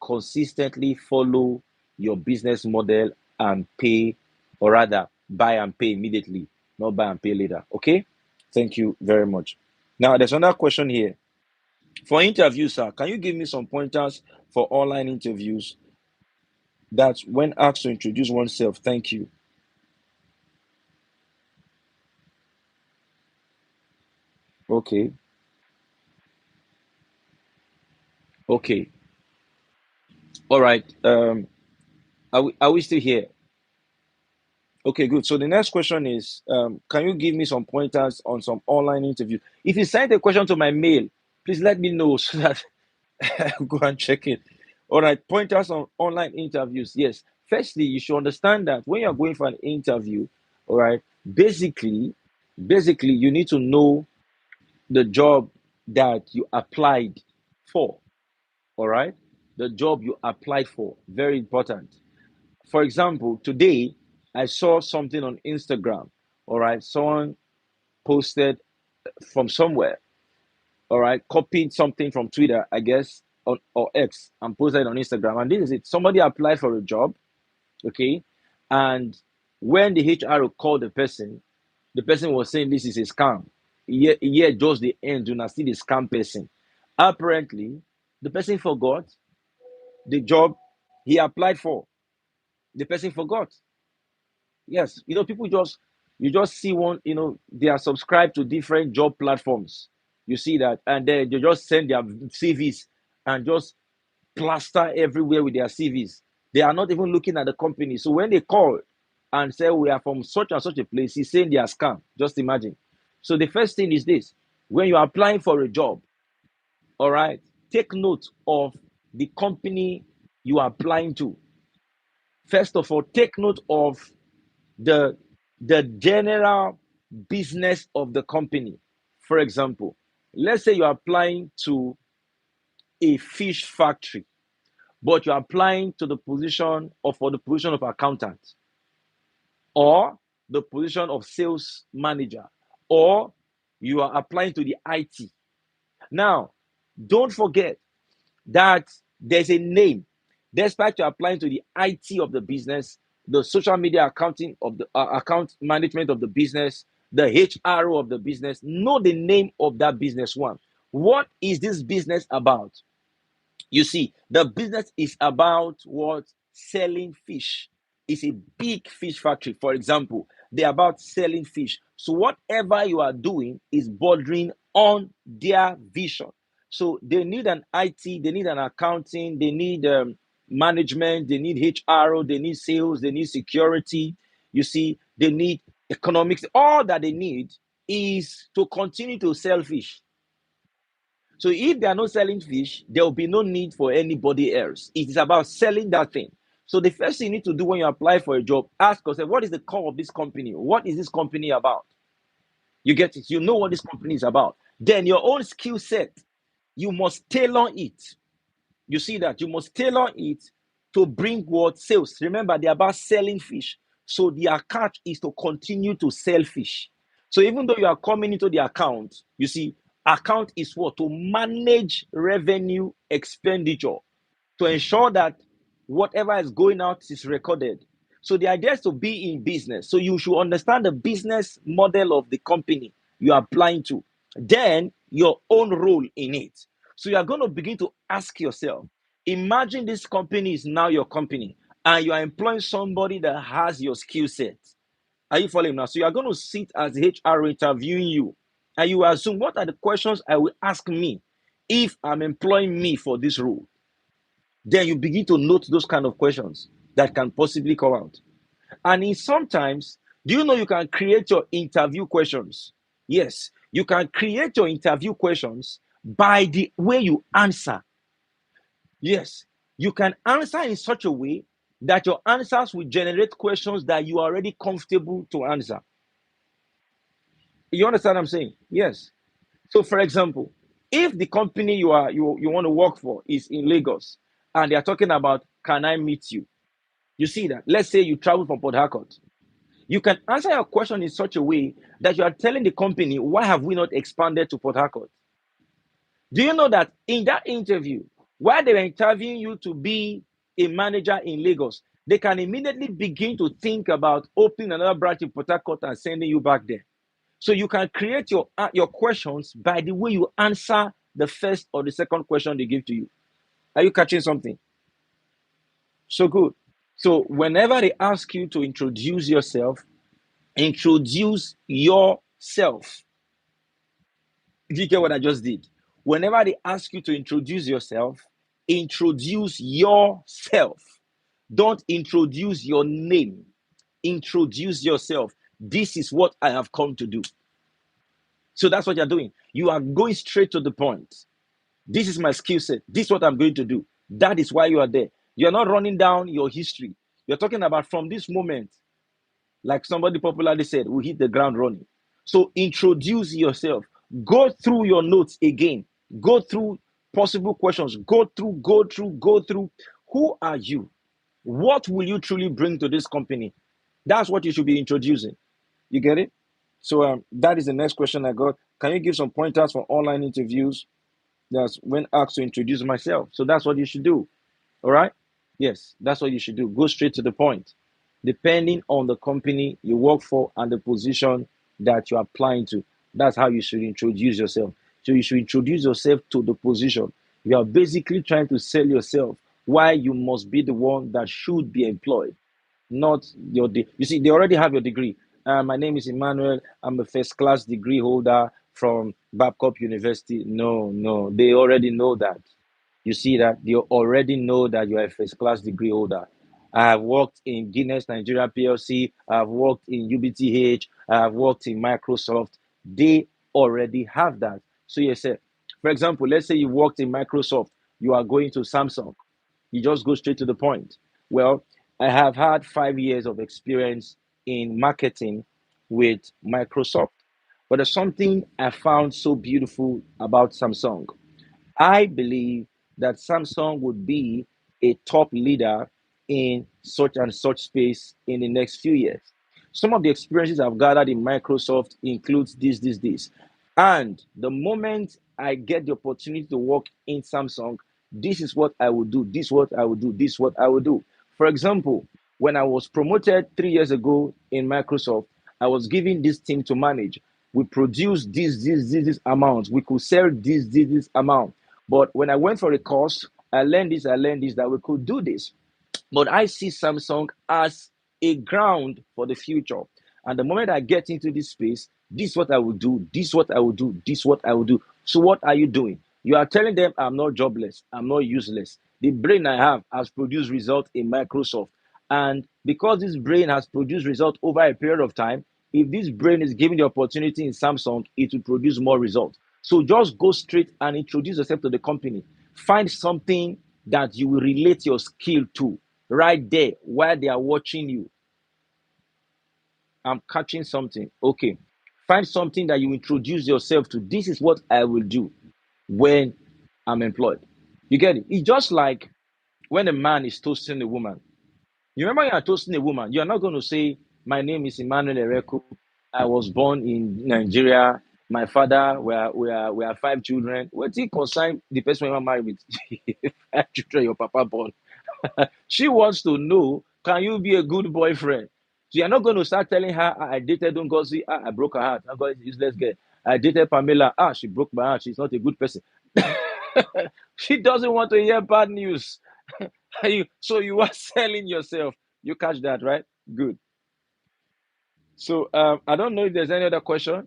consistently follow your business model and pay, or rather, buy and pay immediately, not buy and pay later. Okay? Thank you very much. Now, there's another question here. For interviews, sir, can you give me some pointers for online interviews that when asked to introduce oneself? Thank you. Okay. Okay. All right. Are we still here? Okay, good. So the next question is, can you give me some pointers on some online interview? If you send a question to my mail, please let me know so that I'll go and check it. All right, pointers on online interviews. Yes. Firstly, you should understand that when you're going for an interview, all right, basically, basically you need to know the job that you applied for. All right, the job you applied for. Very important. For example, today I saw something on Instagram. All right, someone posted from somewhere. All right, copied something from Twitter, I guess, or X, and posted it on Instagram. And this is it. Somebody applied for a job, okay, and when the HR called the person was saying this is a scam. Yeah, just the end. Do not see the scam person. Apparently, the person forgot the job he applied for. The person forgot. Yes, people just you just see one, they are subscribed to different job platforms. You see that, and then they just send their CVs and just plaster everywhere with their CVs. They are not even looking at the company. So when they call and say we are from such and such a place, he's saying they are scam. Just imagine. So the first thing is this: when you are applying for a job, all right, take note of the company you are applying to. First of all, take note of the the general business of the company. For example, let's say you're applying to a fish factory, but you're applying to the position or for the position of accountant, or the position of sales manager, or you are applying to the IT. Now, don't forget that there's a name. Despite you applying to the IT of the business, the social media accounting of the account management of the business, the HRO of the business, know the name of that business one. What is this business about? You see, the business is about what? Selling fish. It's a big fish factory, for example. They're about selling fish. So whatever you are doing is bordering on their vision. So they need an IT, they need an accounting, they need management, they need HRO, they need sales, they need security. You see, they need economics, all that they need. is to continue to sell fish. So if they are not selling fish, there will be no need for anybody else. It is about selling that thing. So the first thing you need to do when you apply for a job, ask yourself, what is the core of this company? What is this company about? You get it? You know what this company is about. Then your own skill set, you must tailor it. You see that? You must tailor it to bring what sales. Remember, they're about selling fish. So the account is to continue to sell fish. So even though you are coming into the account, you see, account is what? To manage revenue expenditure, to ensure that whatever is going out is recorded. So the idea is to be in business. So you should understand the business model of the company you are applying to, then your own role in it. So you are going to begin to ask yourself, imagine this company is now your company and you are employing somebody that has your skill set. Are you following now? So you are going to sit as HR interviewing you, and you assume, what are the questions I will ask me if I'm employing me for this role? Then you begin to note those kind of questions that can possibly come out. And in sometimes, do you know you can create your interview questions? Yes, you can create your interview questions by the way you answer. Yes, you can answer in such a way that your answers will generate questions that you are already comfortable to answer. You understand what I'm saying? Yes. So, for example, if the company you want to work for is in Lagos and they are talking about, can I meet you? You see that? Let's say you travel from Port Harcourt. You can answer your question in such a way that you are telling the company, why have we not expanded to Port Harcourt? Do you know that in that interview, while they were interviewing you to be a manager in Lagos, they can immediately begin to think about opening another branch in Port Harcourt and sending you back there. So you can create your questions by the way you answer the first or the second question they give to you. Are you catching something? So good. So whenever they ask you to introduce yourself. Do you get what I just did? Whenever they ask you to introduce yourself. Don't introduce your name. Introduce yourself. This is what I have come to do. So that's what you're doing. You are going straight to the point. This is my skill set. This is what I'm going to do. That is why you are there. You're not running down your history. You're talking about from this moment, like somebody popularly said, we hit the ground running. So introduce yourself. Go through your notes again. Go through possible questions. Go through. Who are you? What will you truly bring to this company? That's what you should be introducing. You get it? So that is the next question I got. Can you give some pointers for online interviews? That's when asked to introduce myself. So that's what you should do. All right? Yes, that's what you should do. Go straight to the point. Depending on the company you work for and the position that you're applying to, that's how you should introduce yourself. So you should introduce yourself to the position. You are basically trying to sell yourself why you must be the one that should be employed, not you see, they already have your degree. My name is Emmanuel. I'm a first class degree holder from Babcock University. No, no, they already know that. You see that? They already know that you are a first class degree holder. I have worked in Guinness Nigeria PLC. I've worked in UBTH. I've worked in Microsoft. They already have that. So you say, for example, let's say you worked in Microsoft, you are going to Samsung. You just go straight to the point. Well, I have had 5 years of experience in marketing with Microsoft. But there's something I found so beautiful about Samsung. I believe that Samsung would be a top leader in such and such space in the next few years. Some of the experiences I've gathered in Microsoft includes this. And the moment I get the opportunity to work in Samsung, this is what I would do, this is what I would do, this is what I would do. For example, when I was promoted 3 years ago in Microsoft, I was given this team to manage. We produced this amount. We could sell this amount. But when I went for a course, I learned this, that we could do this. But I see Samsung as a ground for the future. And the moment I get into this space, this is what I will do, this is what I will do, this is what I will do. So what are you doing? You are telling them I'm not jobless, I'm not useless. The brain I have has produced results in Microsoft. And because this brain has produced results over a period of time, If this brain is given the opportunity in Samsung, it will produce more results. So just go straight and introduce yourself to the company. Find something that you will relate your skill to right there while they are watching you. I'm catching something. Okay. Find something that you introduce yourself to. This is what I will do when I'm employed. You get it? It's just like when a man is toasting a woman. You remember you are toasting a woman, you are not going to say, my name is Emmanuel Ereko. I was born in Nigeria. My father, we are five children. What he concern the person you married with? Five children, your papa born. She wants to know, can you be a good boyfriend? So you're not going to start telling her, I dated Ngozi, I broke her heart. I got a useless girl. I dated Pamela, she broke my heart. She's not a good person. She doesn't want to hear bad news. So you are selling yourself. You catch that, right? Good. So I don't know if there's any other question.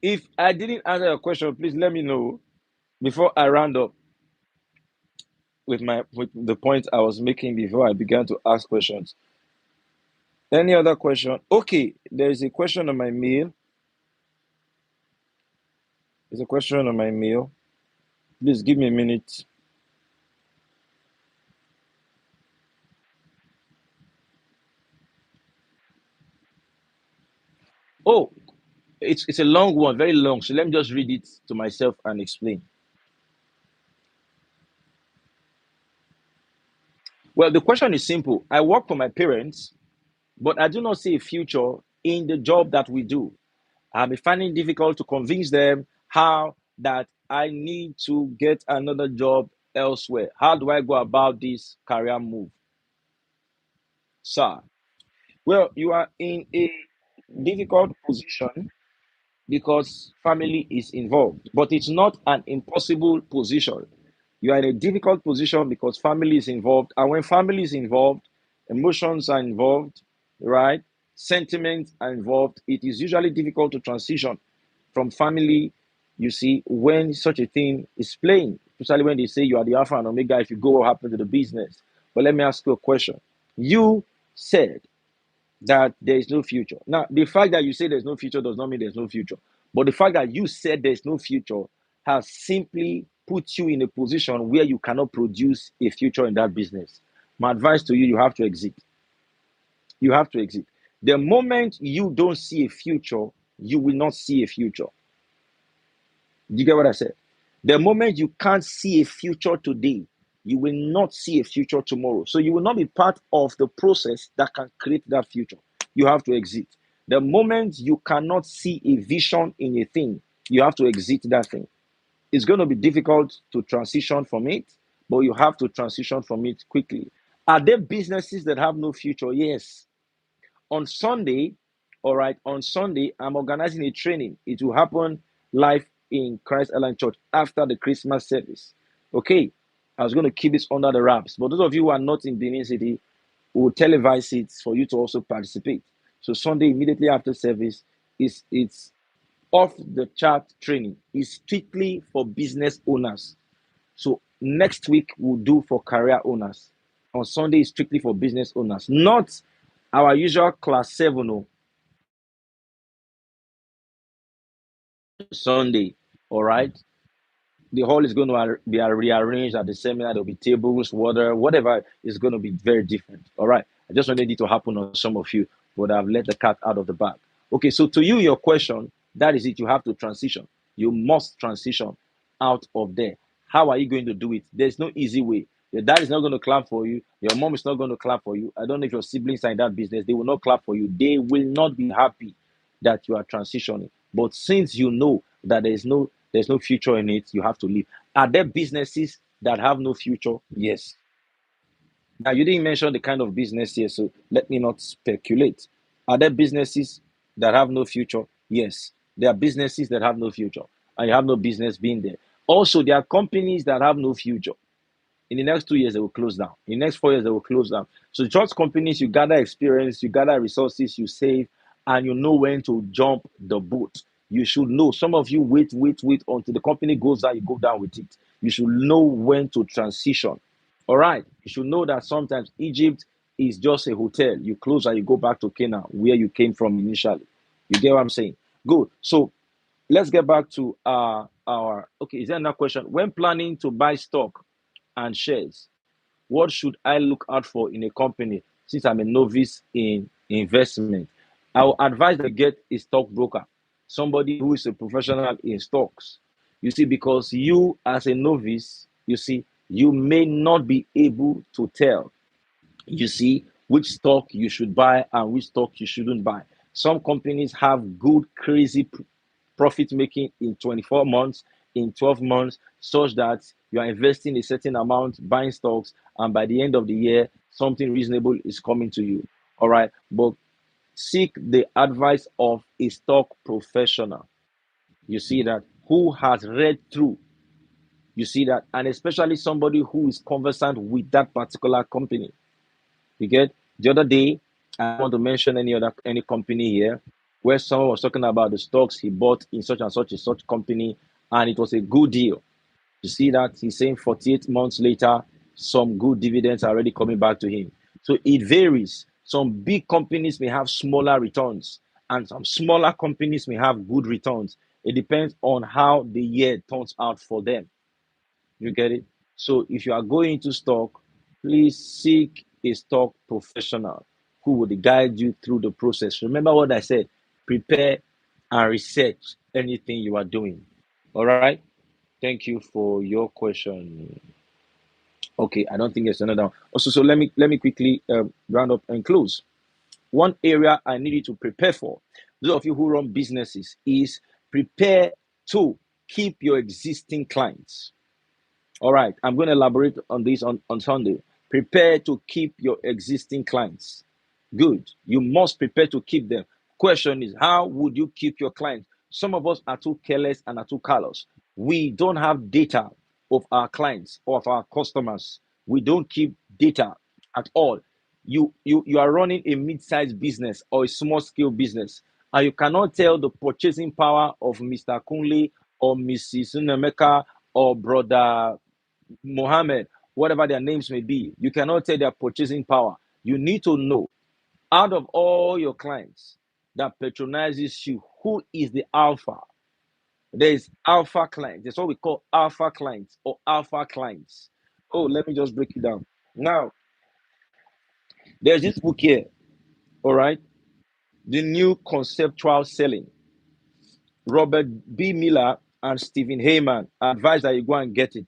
If I didn't answer your question, please let me know before I round up with the point I was making before I began to ask questions. Any other question? Okay, there is a question on my mail. There's a question on my mail. Please give me a minute. Oh, it's a long one, very long. So let me just read it to myself and explain. Well, the question is simple. I work for my parents, but I do not see a future in the job that we do. I've been finding it difficult to convince them how that I need to get another job elsewhere. How do I go about this career move, sir? Well, you are in a difficult position because family is involved, but it's not an impossible position. You are in a difficult position because family is involved, and when family is involved, emotions are involved, right? Sentiments are involved. It is usually difficult to transition from family, you see, when such a thing is playing, especially when they say you are the alpha and omega if you go what happened to the business. But let me ask you a question. You said that there is no future. Now, the fact that you say there's no future does not mean there's no future. But the fact that you said there's no future has simply put you in a position where you cannot produce a future in that business. My advice to you, you have to exit. You have to exit. The moment you don't see a future, you will not see a future. Do you get what I said? The moment you can't see a future today, you will not see a future tomorrow. So you will not be part of the process that can create that future. You have to exit. The moment you cannot see a vision in a thing, you have to exit that thing. It's going to be difficult to transition from it, but you have to transition from it quickly. Are there businesses that have no future? Yes. On Sunday, all right, on Sunday, I'm organizing a training. It will happen live in Christ Island Church after the Christmas service. Okay, I was going to keep this under the wraps, but those of you who are not in Benin City, will televise it for you to also participate. So Sunday, immediately after service, is it's off the chart training. It's strictly for business owners. So next week we'll do for career owners. On Sunday is strictly for business owners, not our usual class 7 Sunday. All right. The hall is going to be rearranged at the seminar. There'll be tables, water, whatever is going to be very different. All right. I just wanted it to happen on some of you, but I've let the cat out of the bag. Okay. So to you, your question, that is it. You have to transition. You must transition out of there. How are you going to do it? There's no easy way. Your dad is not going to clap for you. Your mom is not going to clap for you. I don't know if your siblings are in that business. They will not clap for you. They will not be happy that you are transitioning. But since you know that there's no future in it, you have to leave. Are there businesses that have no future? Yes. Now you didn't mention the kind of business here, so let me not speculate. Are there businesses that have no future? Yes. There are businesses that have no future, and you have no business being there. Also, there are companies that have no future. In the next 2 years, they will close down. In the next 4 years, they will close down. So just companies, you gather experience, you gather resources, you save, and you know when to jump the boat. You should know. Some of you wait until the company goes down, you go down with it. You should know when to transition. All right. You should know that sometimes Egypt is just a hotel. You close and you go back to Canaan, where you came from initially. You get what I'm saying? Good. So let's get back to our okay. Is there another question? When planning to buy stock and shares, what should I look out for in a company since I'm a novice in investment? I will advise that you get a stockbroker, somebody who is a professional in stocks. You see, because you, as a novice, you see, you may not be able to tell, you see, which stock you should buy and which stock you shouldn't buy. Some companies have good, crazy profit making in 24 months, in 12 months, such that you are investing a certain amount, buying stocks, and by the end of the year, something reasonable is coming to you. All right. But seek the advice of a stock professional. You see that, who has read through, you see that, and especially somebody who is conversant with that particular company. You get, the other day, I don't want to mention any company here, where someone was talking about the stocks he bought in such and such a such company, and it was a good deal. You see that he's saying 48 months later, some good dividends are already coming back to him. So it varies. Some big companies may have smaller returns, and some smaller companies may have good returns. It depends on how the year turns out for them. You get it? So if you are going into stock, please seek a stock professional who would guide you through the process. Remember what I said, prepare and research anything you are doing. All right. Thank you for your question. Okay, I don't think there's another one. Also, so let me quickly round up and close. One area I need you to prepare for, those of you who run businesses, is prepare to keep your existing clients. All right, I'm going to elaborate on this on Sunday. Prepare to keep your existing clients. Good. You must prepare to keep them. Question is, how would you keep your clients? Some of us are too careless and are too callous. We don't have data of our clients or of our customers. We don't keep data at all. You are running a mid-sized business or a small-scale business, and you cannot tell the purchasing power of Mr. Kunle or Mrs. Nemeka or Brother Mohammed, whatever their names may be. You cannot tell their purchasing power. You need to know, out of all your clients that patronizes you, who is the alpha? There is alpha clients. That's what we call alpha clients or alpha clients. Oh, let me just break it down. Now, there's this book here, all right? The New Conceptual Selling. Robert B. Miller and Stephen Heyman advise that you go and get it.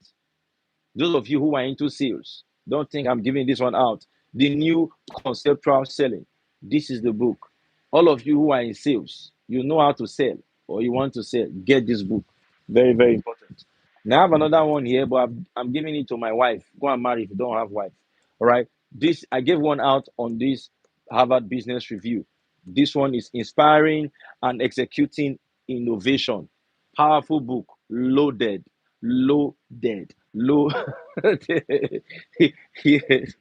Those of you who are into sales, don't think I'm giving this one out. The New Conceptual Selling. This is the book. All of you who are in sales, you know how to sell or you want to sell, get this book. Very, very important. Now I have another one here, but I'm giving it to my wife. Go and marry if you don't have wife. All right. This I gave one out on this Harvard Business Review. This one is Inspiring and Executing Innovation. Powerful book, low. Yes.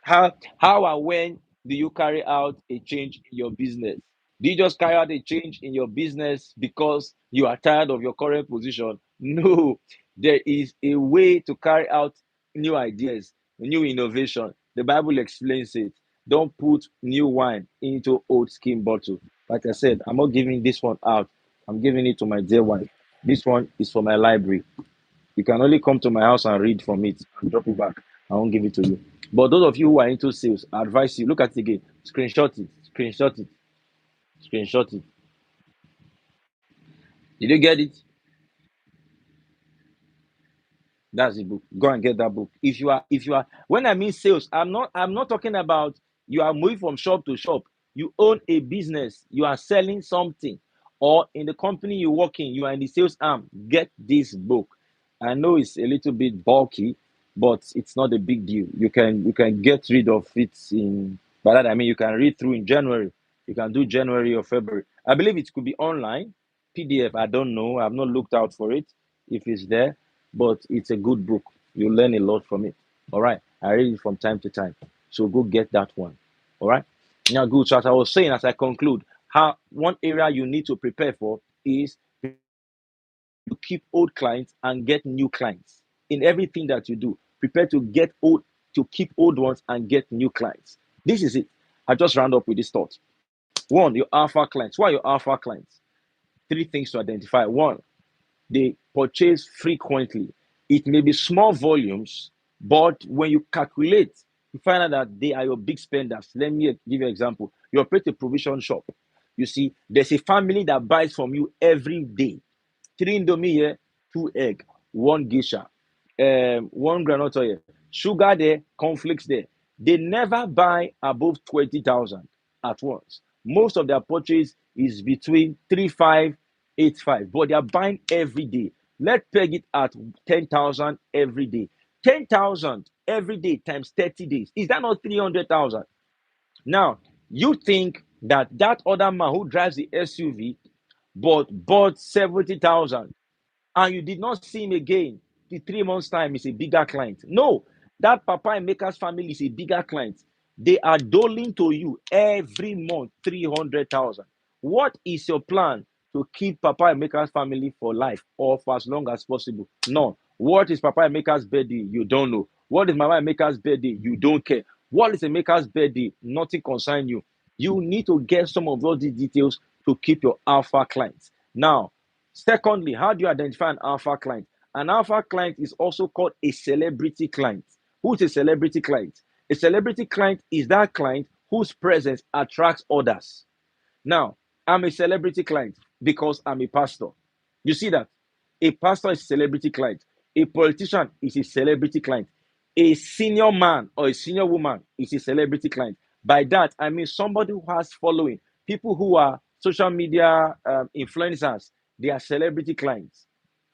How and when do you carry out a change in your business? Do you just carry out a change in your business because you are tired of your current position? No, there is a way to carry out new ideas, new innovation. The Bible explains it. Don't put new wine into old skin bottle. Like I said, I'm not giving this one out. I'm giving it to my dear wife. This one is for my library. You can only come to my house and read from it and drop it back. I won't give it to you. But those of you who are into sales, I advise you, look at it again, screenshot it. Did you get it? That's the book. Go and get that book. If you are when I mean sales, I'm not talking about you are moving from shop to shop. You own a business, you are selling something, or in the company you work in, you are in the sales arm. Get this book. I know it's a little bit bulky, but it's not a big deal. You can get rid of it in by that I mean you can read through in January. You can do January or February. I believe it could be online, PDF. I don't know. I've not looked out for it if it's there, but it's a good book. You learn a lot from it. All right. I read it from time to time. So go get that one. All right. Now, good. So as I was saying, as I conclude, how one area you need to prepare for is to keep old clients and get new clients in everything that you do. Prepare to keep old ones and get new clients. This is it. I just round up with this thought. One, your alpha clients. Who are your alpha clients? Three things to identify. One, they purchase frequently. It may be small volumes, but when you calculate, you find out that they are your big spenders. Let me give you an example. You operate a provision shop. You see, there's a family that buys from you every day. Three indomie here, two egg, one geisha, one granola oil, sugar there, conflicts there. They never buy above 20,000 at once. Most of their purchase is between 3,585, but they are buying every day. Let's peg it at 10,000 every day. 10,000 every day times 30 days. Is that not 300,000? Now, you think that that other man who drives the SUV but bought 70,000 and you did not see him again, the 3 months' time is a bigger client. No, that Papa and Maker's family is a bigger client. They are doling to you every month 300,000. What is your plan to keep Papa and Maker's family for life or for as long as possible? None. What is Papa and Maker's birthday? You don't know. What is Mama and Maker's birthday? You don't care. What is a Maker's birthday? Nothing concern you. You need to get some of those details to keep your alpha clients. Now, secondly, how do you identify an alpha client? An alpha client is also called a celebrity client. Who is a celebrity client? A celebrity client is that client whose presence attracts others. Now, I'm a celebrity client because I'm a pastor. You see that? A pastor is a celebrity client. A politician is a celebrity client. A senior man or a senior woman is a celebrity client. By that, I mean somebody who has following, people who are social media influencers, they are celebrity clients.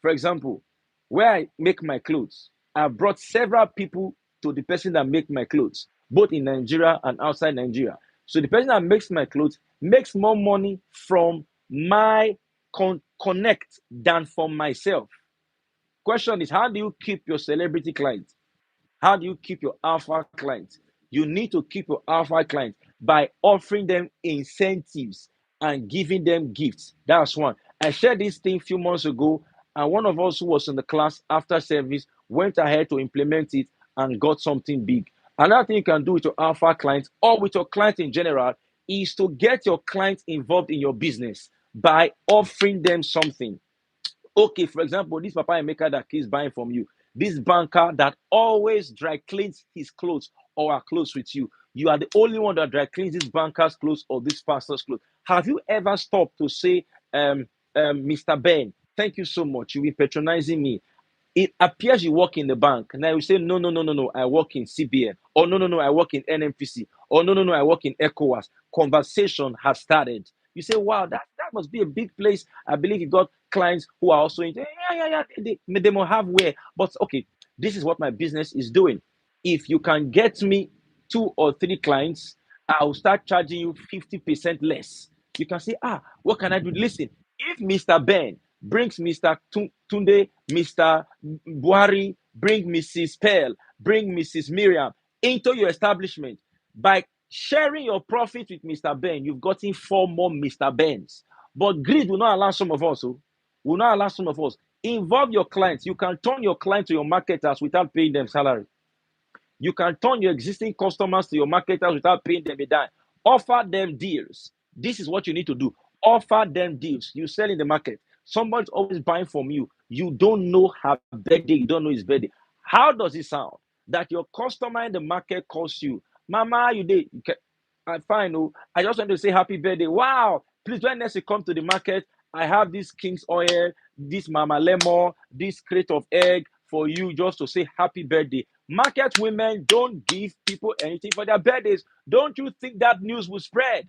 For example, where I make my clothes, I've brought several people to the person that make my clothes, both in Nigeria and outside Nigeria. So the person that makes my clothes makes more money from my connect than from myself. Question is, how do you keep your celebrity clients? How do you keep your alpha clients? You need to keep your alpha clients by offering them incentives and giving them gifts. That's one. I shared this thing a few months ago, and one of us who was in the class after service went ahead to implement it and got something big. Another thing you can do with your alpha clients or with your clients in general is to get your clients involved in your business by offering them something. Okay, for example, this papa maker that keeps buying from you, this banker that always dry cleans his clothes or are clothes with you. You are the only one that dry cleans this banker's clothes or this pastor's clothes. Have you ever stopped to say, Mr. Ben, thank you so much. You've been patronizing me. It appears you work in the bank. Now you say, no, no, no, no, no, I work in CBN. Or no, no, no, I work in NMPC. Or no, no, no, I work in ECOWAS. Conversation has started. You say, wow, that must be a big place. I believe you got clients who are also in, yeah. They might have where. But okay, this is what my business is doing. If you can get me two or three clients, I'll start charging you 50% less. You can say, what can I do? Listen, if Mr. Ben brings Mr. Tunde, Mr. Buhari, bring Mrs. Pearl, bring Mrs. Miriam into your establishment, by sharing your profit with Mr. Ben, you've gotten four more Mr. Bens. But greed will not allow some of us, will not allow some of us. Involve your clients. You can turn your clients to your marketers without paying them salary. You can turn your existing customers to your marketers without paying them a dime. Offer them deals. This is what you need to do. Offer them deals. You sell in the market. Somebody's always buying from you. You don't know her birthday. You don't know his birthday. How does it sound that your customer in the market calls you, Mama, you did? I'm fine. Oh, I just want to say happy birthday. Wow. Please, when next you come to the market, I have this King's oil, this Mama Lemon, this crate of egg for you just to say happy birthday. Market women don't give people anything for their birthdays. Don't you think that news will spread?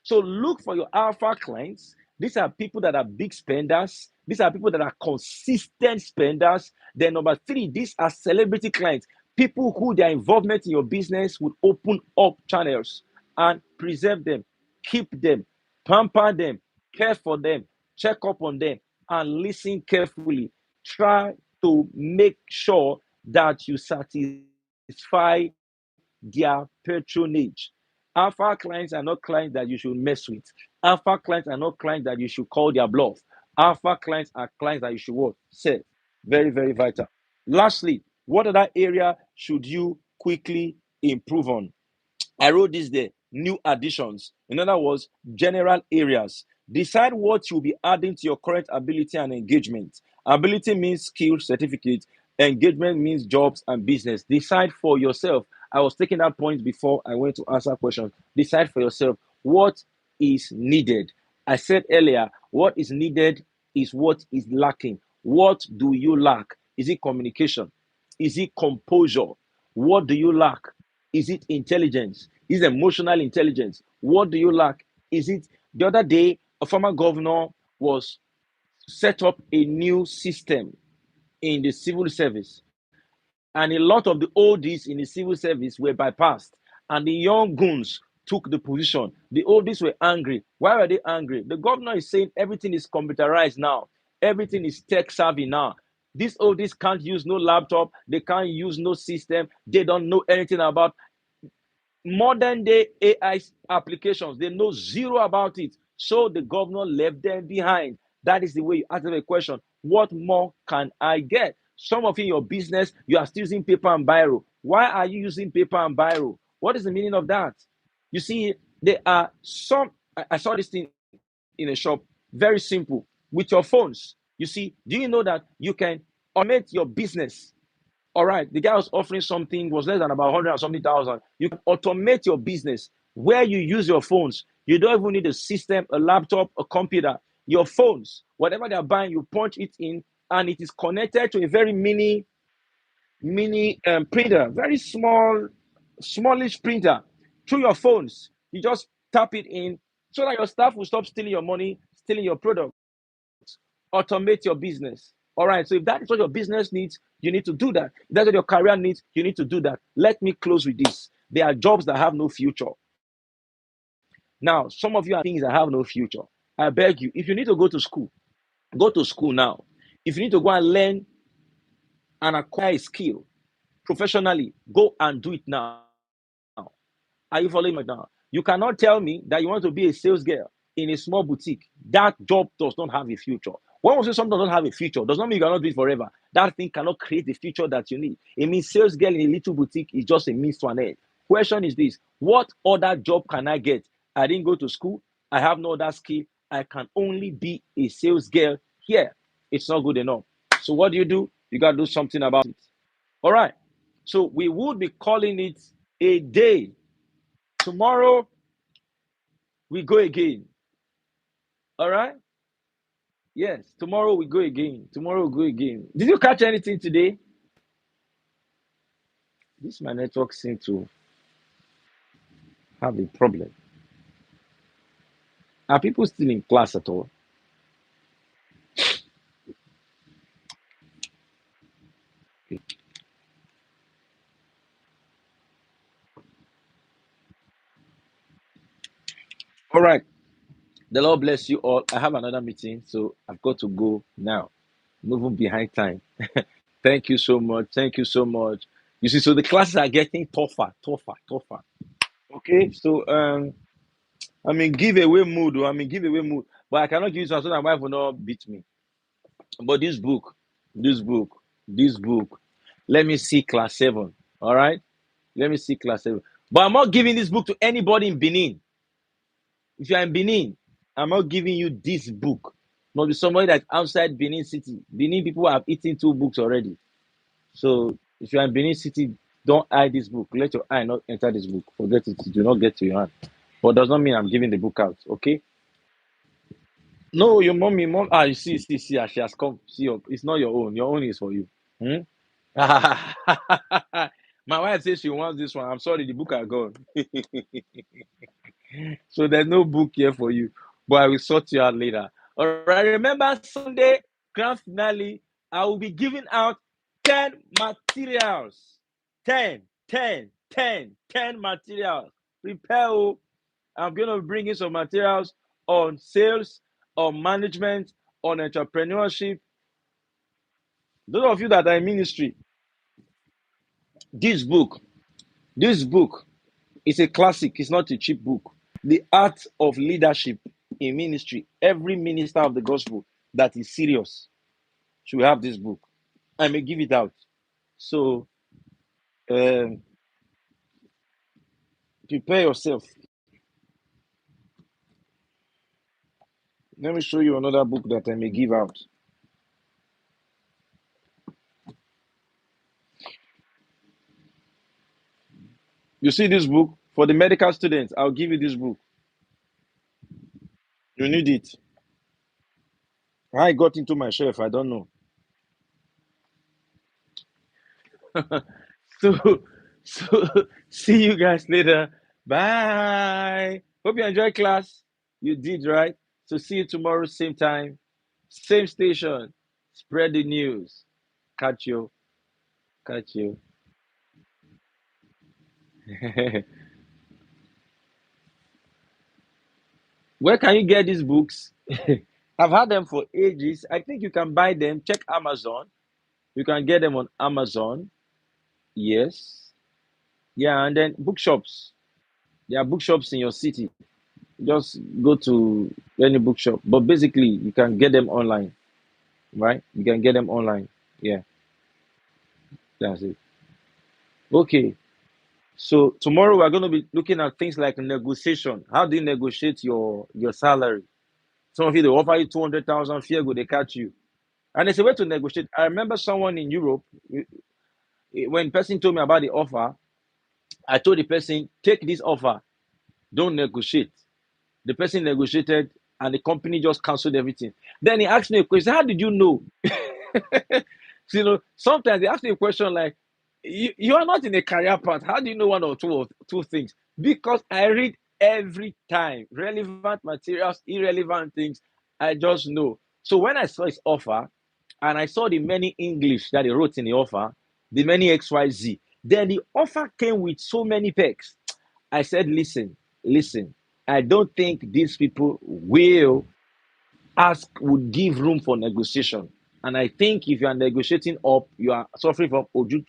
So look for your alpha clients. These are people that are big spenders. These are people that are consistent spenders. Then number three, these are celebrity clients. People who their involvement in your business would open up channels and preserve them, keep them, pamper them, care for them, check up on them, and listen carefully. Try to make sure that you satisfy their patronage. Alpha clients are not clients that you should mess with. Alpha clients are not clients that you should call their bluff. Alpha clients are clients that you should what? Say. Very, very vital. Lastly, what other area should you quickly improve on? I wrote this there. new additions. In other words, general areas. Decide what you'll be adding to your current ability and engagement. Ability means skill, certificate. Engagement means jobs and business. Decide for yourself. I was taking that point before I went to answer questions. Decide for yourself what is needed. I said earlier, what is needed is what is lacking. What do you lack? Is it communication? Is it composure? What do you lack? Is it intelligence? Is it emotional intelligence? What do you lack? Is it the other day a former governor was set up a new system in the civil service, and a lot of the oldies in the civil service were bypassed, and the young goons took the position. The oldies were angry. Why were they angry? The governor is saying everything is computerized now, everything is tech savvy now. These oldies can't use no laptop, they can't use no system, they don't know anything about modern day AI applications. They know zero about it. So the governor left them behind. That is the way you answer the question. What more can I get? Some of you in your business, you are still using paper and biro. Why are you using paper and biro? What is the meaning of that? You see, there are some, I saw this thing in a shop, very simple, with your phones. You see, do you know that you can automate your business? All right, the guy was offering something, was less than about 100 and something thousand. You can automate your business where you use your phones. You don't even need a system, a laptop, a computer. Your phones, whatever they're buying, you punch it in, and it is connected to a very mini printer, very small, smallish printer. Through your phones, you just tap it in so that your staff will stop stealing your money, stealing your product. Automate your business. All right. So if that is what your business needs, you need to do that. If that's what your career needs, you need to do that. Let me close with this. There are jobs that have no future. Now, some of you are things that have no future. I beg you, if you need to go to school now. If you need to go and learn and acquire a skill professionally, go and do it now. Are you following me now? You cannot tell me that you want to be a sales girl in a small boutique. That job does not have a future. When we say something does not have a future, does not mean you cannot do it forever. That thing cannot create the future that you need. It means sales girl in a little boutique is just a means to an end. Question is this: what other job can I get? I didn't go to school. I have no other skill. I can only be a sales girl here. It's not good enough. So what do? You got to do something about it. All right. So we would be calling it a day. Tomorrow we go again. All right? Yes. Tomorrow we go again. Tomorrow we go again. Did you catch anything today? This my network seems to have a problem. Are people still in class at all? All right. The Lord bless you all. I have another meeting, so I've got to go now. Moving behind time. Thank you so much. Thank you so much. You see, so the classes are getting tougher, tougher, tougher. Okay, so I'm in giveaway mood. I'm in giveaway mood, but I cannot give you so that my wife will not beat me. But this book, this book, let me see class 7. All right? Let me see class 7. But I'm not giving this book to anybody in Benin. If you're in Benin, I'm not giving you this book. Must be somebody that's outside Benin City. Benin people have eaten 2 books already. So if you're in Benin City, don't eye this book. Let your eye not enter this book. Forget it. Do not get to your hand. But does not mean I'm giving the book out. Okay? No, your mommy, mom. Ah, you see. She has come. See, it's not your own. Your own is for you. Hmm? My wife says she wants this one. I'm sorry, the book are gone. So there's no book here for you. But I will sort you out later. All right. Remember Sunday grand finale. I will be giving out 10 materials. 10 materials. Prepare. Oh. I'm going to bring in some materials on sales, on management, on entrepreneurship. Those of you that are in ministry, this book, this book is a classic. It's not a cheap book. The Art of Leadership in Ministry. Every minister of the gospel that is serious should have this book. I may give it out. So um, prepare yourself. Let me show you another book that I may give out. You see this book? For the medical students, I'll give you this book. You need it. How I got into my shelf, I don't know. So, so see you guys later. Bye. Hope you enjoy class. You did, right? So see you tomorrow, same time, same station. Spread the news. Catch you. Catch you. Where can you get these books? I've had them for ages. I think you can buy them. Check Amazon. You can get them on Amazon. Yes. Yeah, and then bookshops. There are bookshops in your city. Just go to any bookshop. But basically, you can get them online, right? You can get them online. Yeah, that's it. Okay. So tomorrow we're going to be looking at things like negotiation. How do you negotiate your salary? Some of you they offer you 200,000, fear go they catch you, and there's a way to negotiate. I remember someone in Europe when person told me about the offer. I told the person take this offer, don't negotiate. The person negotiated, and the company just canceled everything. Then he asked me a question. How did you know? So, sometimes they ask me a question like, you are not in a career path. How do you know one or two things? Because I read every time relevant materials, irrelevant things. I just know. So when I saw his offer and I saw the many English that he wrote in the offer, the many XYZ, then the offer came with so many perks. I said, listen, listen, I don't think these people will ask would give room for negotiation. And I think if you are negotiating up, you are suffering from oju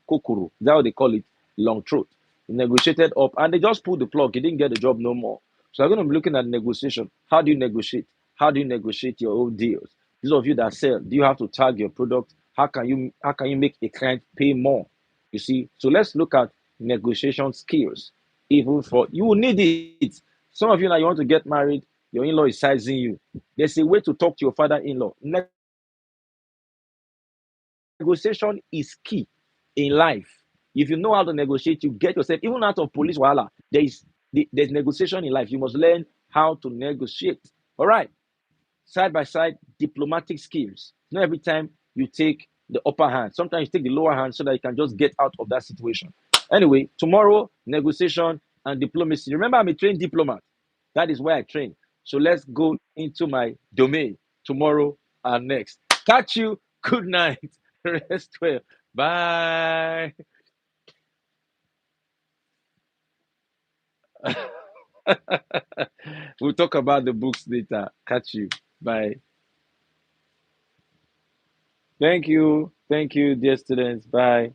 kokoro. That's how they call it, long throat. You negotiated up and they just pulled the plug. You didn't get the job no more. So I'm going to be looking at negotiation. How do you negotiate? How do you negotiate your own deals? Those of you that sell, do you have to tag your product? How can you make a client pay more? You see, so let's look at negotiation skills. Even for you will need it. Some of you now you want to get married, your in-law is sizing you. There's a way to talk to your father-in-law. Negotiation is key in life. If you know how to negotiate, you get yourself even out of police wahala. There's negotiation in life. You must learn how to negotiate. All right. Side by side, diplomatic skills. Not every time you take the upper hand. Sometimes you take the lower hand so that you can just get out of that situation. Anyway, tomorrow, negotiation and diplomacy. Remember, I'm a trained diplomat. That is where I train. So let's go into my domain tomorrow and next. Catch you. Good night. Rest well. Bye. We'll talk about the books later. Catch you. Bye. Thank you. Thank you, dear students. Bye.